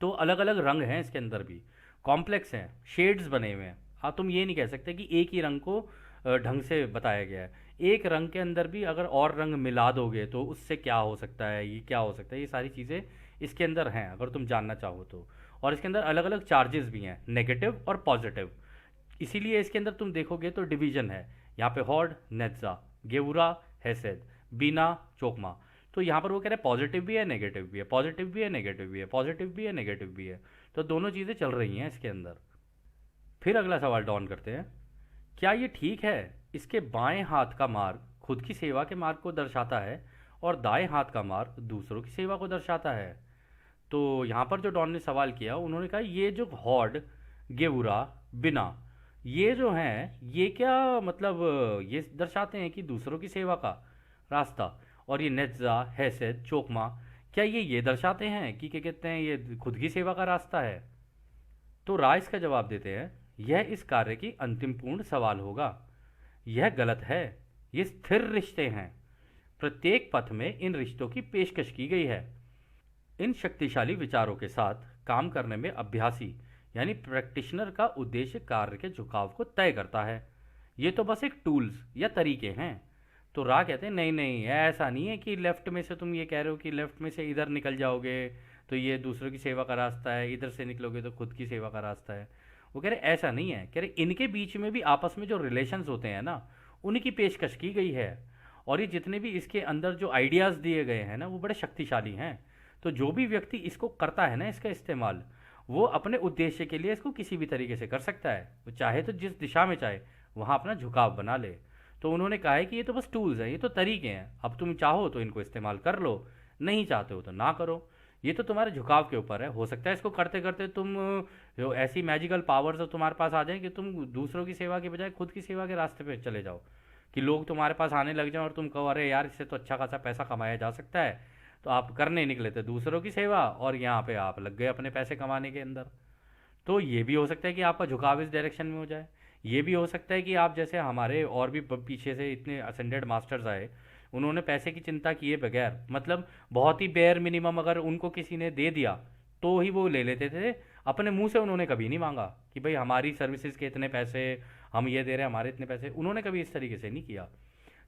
तो अलग अलग रंग हैं इसके अंदर भी, कॉम्प्लेक्स हैं, शेड्स बने हुए हैं। हाँ, तुम ये नहीं कह सकते कि एक ही रंग को ढंग से बताया गया है। एक रंग के अंदर भी अगर और रंग मिला दोगे तो उससे क्या हो सकता है, ये क्या हो सकता है, ये सारी चीज़ें इसके अंदर हैं अगर तुम जानना चाहो तो। और इसके अंदर अलग अलग चार्जेस भी हैं, नेगेटिव और पॉजिटिव। इसीलिए इसके अंदर तुम देखोगे तो डिवीजन है, यहाँ पे हॉर्ड, नेत्जा, गेवुरा, हेसेद, बीना, चोकमा। तो यहाँ पर वो कह रहे हैं पॉजिटिव भी है नेगेटिव भी है, पॉजिटिव भी है नेगेटिव भी है, पॉजिटिव भी है नेगेटिव भी है। तो दोनों चीज़ें चल रही हैं इसके अंदर। फिर अगला सवाल डॉन करते हैं, क्या ये ठीक है इसके बाएं हाथ का मार्ग खुद की सेवा के मार्ग को दर्शाता है और दाएं हाथ का मार्ग दूसरों की सेवा को दर्शाता है? तो यहाँ पर जो डॉन ने सवाल किया, उन्होंने कहा ये जो हॉड, गेवुरा, बिना, ये जो हैं ये क्या मतलब ये दर्शाते हैं कि दूसरों की सेवा का रास्ता, और ये नेत्जा, हैसेद, चोकमा, क्या ये दर्शाते हैं कि क्या कहते हैं ये खुद की सेवा का रास्ता है? तो राय इसका जवाब देते हैं, यह इस कार्य की अंतिम पूर्ण सवाल होगा। यह गलत है। ये स्थिर रिश्ते हैं। प्रत्येक पथ में इन रिश्तों की पेशकश की गई है। इन शक्तिशाली विचारों के साथ काम करने में अभ्यासी यानी प्रैक्टिशनर का उद्देश्य कार्य के झुकाव को तय करता है। ये तो बस एक टूल्स या तरीके हैं। तो रा कहते हैं नहीं नहीं, ऐसा नहीं है कि लेफ्ट में से तुम ये कह रहे हो कि लेफ्ट में से इधर निकल जाओगे तो ये दूसरों की सेवा का रास्ता है, इधर से निकलोगे तो खुद की सेवा का रास्ता है। वो कह रहे ऐसा नहीं है, कह रहे इनके बीच में भी आपस में जो रिलेशंस होते हैं ना, उनकी पेशकश की गई है। और ये जितने भी इसके अंदर जो आइडियाज़ दिए गए हैं ना, वो बड़े शक्तिशाली हैं। तो जो भी व्यक्ति इसको करता है ना, इसका इस्तेमाल, वो अपने उद्देश्य के लिए इसको किसी भी तरीके से कर सकता है। वो चाहे तो जिस दिशा में चाहे वहाँ अपना झुकाव बना ले। तो उन्होंने कहा है कि ये तो बस टूल्स हैं, ये तो तरीके हैं, अब तुम चाहो तो इनको इस्तेमाल कर लो, नहीं चाहते हो तो ना करो। ये तो तुम्हारे झुकाव के ऊपर है। हो सकता है इसको करते करते तुम जो ऐसी मैजिकल पावर्स तुम्हारे पास आ जाए कि तुम दूसरों की सेवा के बजाय खुद की सेवा के रास्ते पे चले जाओ, कि लोग तुम्हारे पास आने लग जाएं और तुम कहो अरे यार इससे तो अच्छा खासा पैसा कमाया जा सकता है। तो आप करने निकले थे दूसरों की सेवा और यहाँ पे आप लग गए अपने पैसे कमाने के अंदर। तो ये भी हो सकता है कि आपका झुकाव इस डायरेक्शन में हो जाए। ये भी हो सकता है कि आप जैसे हमारे और भी पीछे से इतने असेंडेड मास्टर्स आए, उन्होंने पैसे की चिंता किए बगैर, मतलब बहुत ही बेयर मिनिमम अगर उनको किसी ने दे दिया तो ही वो ले लेते थे। अपने मुंह से उन्होंने कभी नहीं मांगा कि भाई हमारी सर्विसेज के इतने पैसे, हम ये दे रहे हैं, हमारे इतने पैसे, उन्होंने कभी इस तरीके से नहीं किया।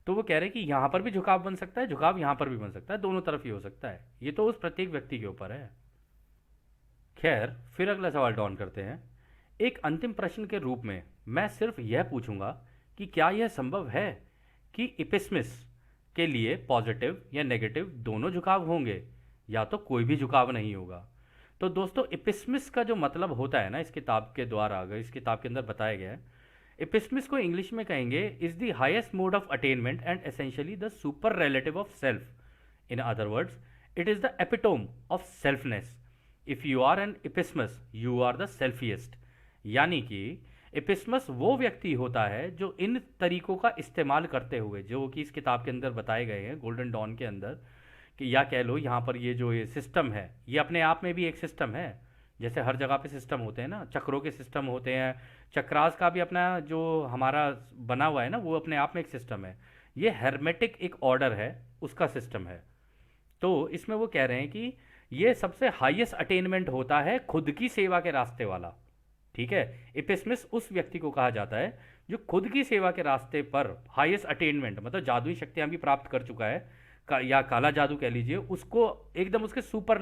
तो वो कह रहे हैं कि यहाँ पर भी झुकाव बन सकता है, झुकाव यहाँ पर भी बन सकता है, दोनों तरफ ही हो सकता है। ये तो उस प्रत्येक व्यक्ति के ऊपर है। खैर, फिर अगला सवाल डॉन करते हैं। एक अंतिम प्रश्न के रूप में मैं सिर्फ यह पूछूंगा कि क्या यह संभव है कि इपिस्मिस के लिए पॉजिटिव या नेगेटिव दोनों झुकाव होंगे, या तो कोई भी झुकाव नहीं होगा। तो दोस्तों, इपिस्मिस का जो मतलब होता है ना, इस किताब के द्वारा, अगर इस किताब के अंदर बताया गया है, इपिस्मिस को इंग्लिश में कहेंगे is the highest mode of attainment and essentially the super relative of self. In other words, it is the epitome of selfness. If you are an ipsissimus you are the selfiest. यानी कि इपिस्मस वो व्यक्ति होता है जो इन तरीकों का इस्तेमाल करते हुए, जो कि इस किताब के अंदर बताए गए हैं गोल्डन डॉन के अंदर, कि या कह लो यहाँ पर ये जो ये सिस्टम है, ये अपने आप में भी एक सिस्टम है। जैसे हर जगह पे सिस्टम होते हैं ना, चक्रों के सिस्टम होते हैं, चक्रास का भी अपना जो हमारा बना हुआ है ना, वो अपने आप में एक सिस्टम है। ये हेर्मेटिक एक ऑर्डर है, उसका सिस्टम है। तो इसमें वो कह रहे हैं कि ये सबसे हाईएस्ट अटेनमेंट होता है खुद की सेवा के रास्ते वाला। ठीक है, इपिस्मिस उस व्यक्ति को कहा जाता है जो खुद की सेवा के रास्ते पर हाईएस्ट अटेनमेंट, मतलब जादुई शक्तियां भी प्राप्त कर चुका है, या काला जादू कह लीजिए उसको, एकदम उसके सुपर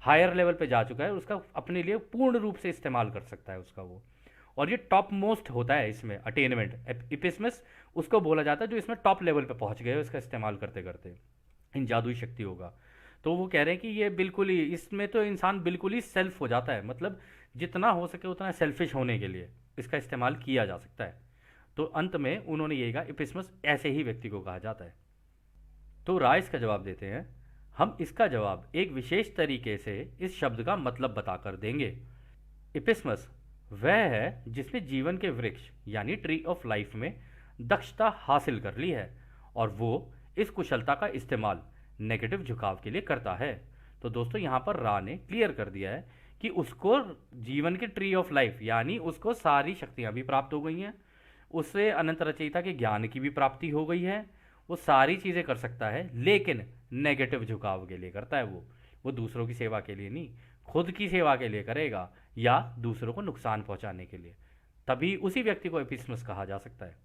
हायर लेवल पे जा चुका है, उसका अपने लिए पूर्ण रूप से इस्तेमाल कर सकता है उसका वो। और ये टॉप मोस्ट होता है इसमें अटेनमेंट, इपिस्मिस उसको बोला जाता है जो इसमें टॉप लेवल पे पहुंच गए उसका इस्तेमाल करते करते इन जादुई शक्तियों का। तो वो कह रहे हैं कि ये बिल्कुल ही, इसमें तो इंसान बिल्कुल ही सेल्फ हो जाता है, मतलब जितना हो सके उतना सेल्फिश होने के लिए इसका इस्तेमाल किया जा सकता है। तो अंत में उन्होंने यही कहा, इपिस्मस ऐसे ही व्यक्ति को कहा जाता है। तो राय इसका जवाब देते हैं। हम इसका जवाब एक विशेष तरीके से इस शब्द का मतलब बताकर देंगे। इपिस्मस वह है जिसने जीवन के वृक्ष यानी ट्री ऑफ लाइफ में दक्षता हासिल कर ली है, और वो इस कुशलता का इस्तेमाल नेगेटिव झुकाव के लिए करता है। तो दोस्तों, यहाँ पर रा ने क्लियर कर दिया है कि उसको जीवन के ट्री ऑफ लाइफ, यानी उसको सारी शक्तियाँ भी प्राप्त हो गई हैं, उससे अनंत रचयिता के ज्ञान की भी प्राप्ति हो गई है, वो सारी चीज़ें कर सकता है, लेकिन नेगेटिव झुकाव के लिए करता है वो दूसरों की सेवा के लिए नहीं, खुद की सेवा के लिए करेगा, या दूसरों को नुकसान पहुंचाने के लिए। तभी उसी व्यक्ति को एपिस्मस कहा जा सकता है।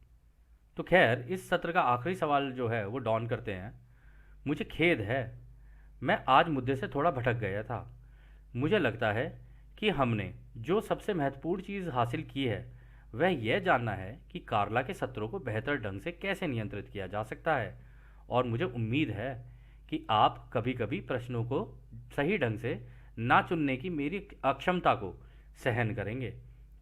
तो खैर, इस सत्र का आखिरी सवाल जो है वो डॉन करते हैं। मुझे खेद है, मैं आज मुद्दे से थोड़ा भटक गया था। मुझे लगता है कि हमने जो सबसे महत्वपूर्ण चीज़ हासिल की है वह यह जानना है कि कार्ला के सत्रों को बेहतर ढंग से कैसे नियंत्रित किया जा सकता है। और मुझे उम्मीद है कि आप कभी कभी प्रश्नों को सही ढंग से ना चुनने की मेरी अक्षमता को सहन करेंगे,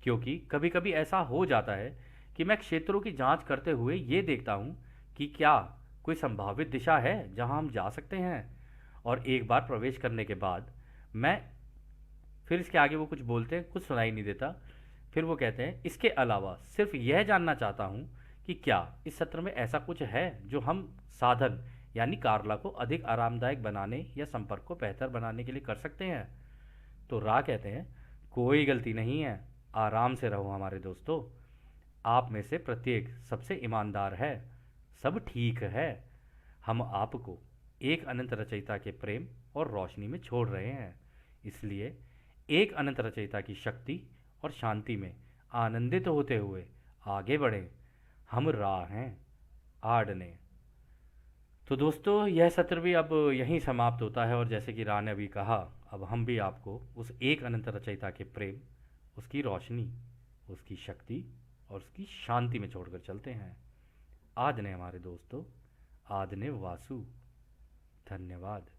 क्योंकि कभी कभी ऐसा हो जाता है कि मैं क्षेत्रों की जांच करते हुए ये देखता हूँ कि क्या कोई संभावित दिशा है जहाँ हम जा सकते हैं, और एक बार प्रवेश करने के बाद मैं, फिर इसके आगे वो कुछ बोलते हैं, कुछ सुनाई नहीं देता। फिर वो कहते हैं, इसके अलावा सिर्फ यह जानना चाहता हूँ कि क्या इस सत्र में ऐसा कुछ है जो हम साधन यानी कार्ला को अधिक आरामदायक बनाने या संपर्क को बेहतर बनाने के लिए कर सकते हैं। तो रा कहते हैं, कोई गलती नहीं है, आराम से रहो हमारे दोस्तों, आप में से प्रत्येक सबसे ईमानदार है, सब ठीक है। हम आपको एक अनंत रचयिता के प्रेम और रोशनी में छोड़ रहे हैं, इसलिए एक अनंत रचयिता की शक्ति और शांति में आनंदित होते हुए आगे बढ़ें। हम राह हैं आड़ने। तो दोस्तों, यह सत्र भी अब यहीं समाप्त होता है, और जैसे कि रा ने अभी कहा, अब हम भी आपको उस एक अनंत रचयिता के प्रेम, उसकी रोशनी उसकी शक्ति और उसकी शांति में छोड़कर चलते हैं। आद ने हमारे दोस्तों, आद ने वासु। धन्यवाद।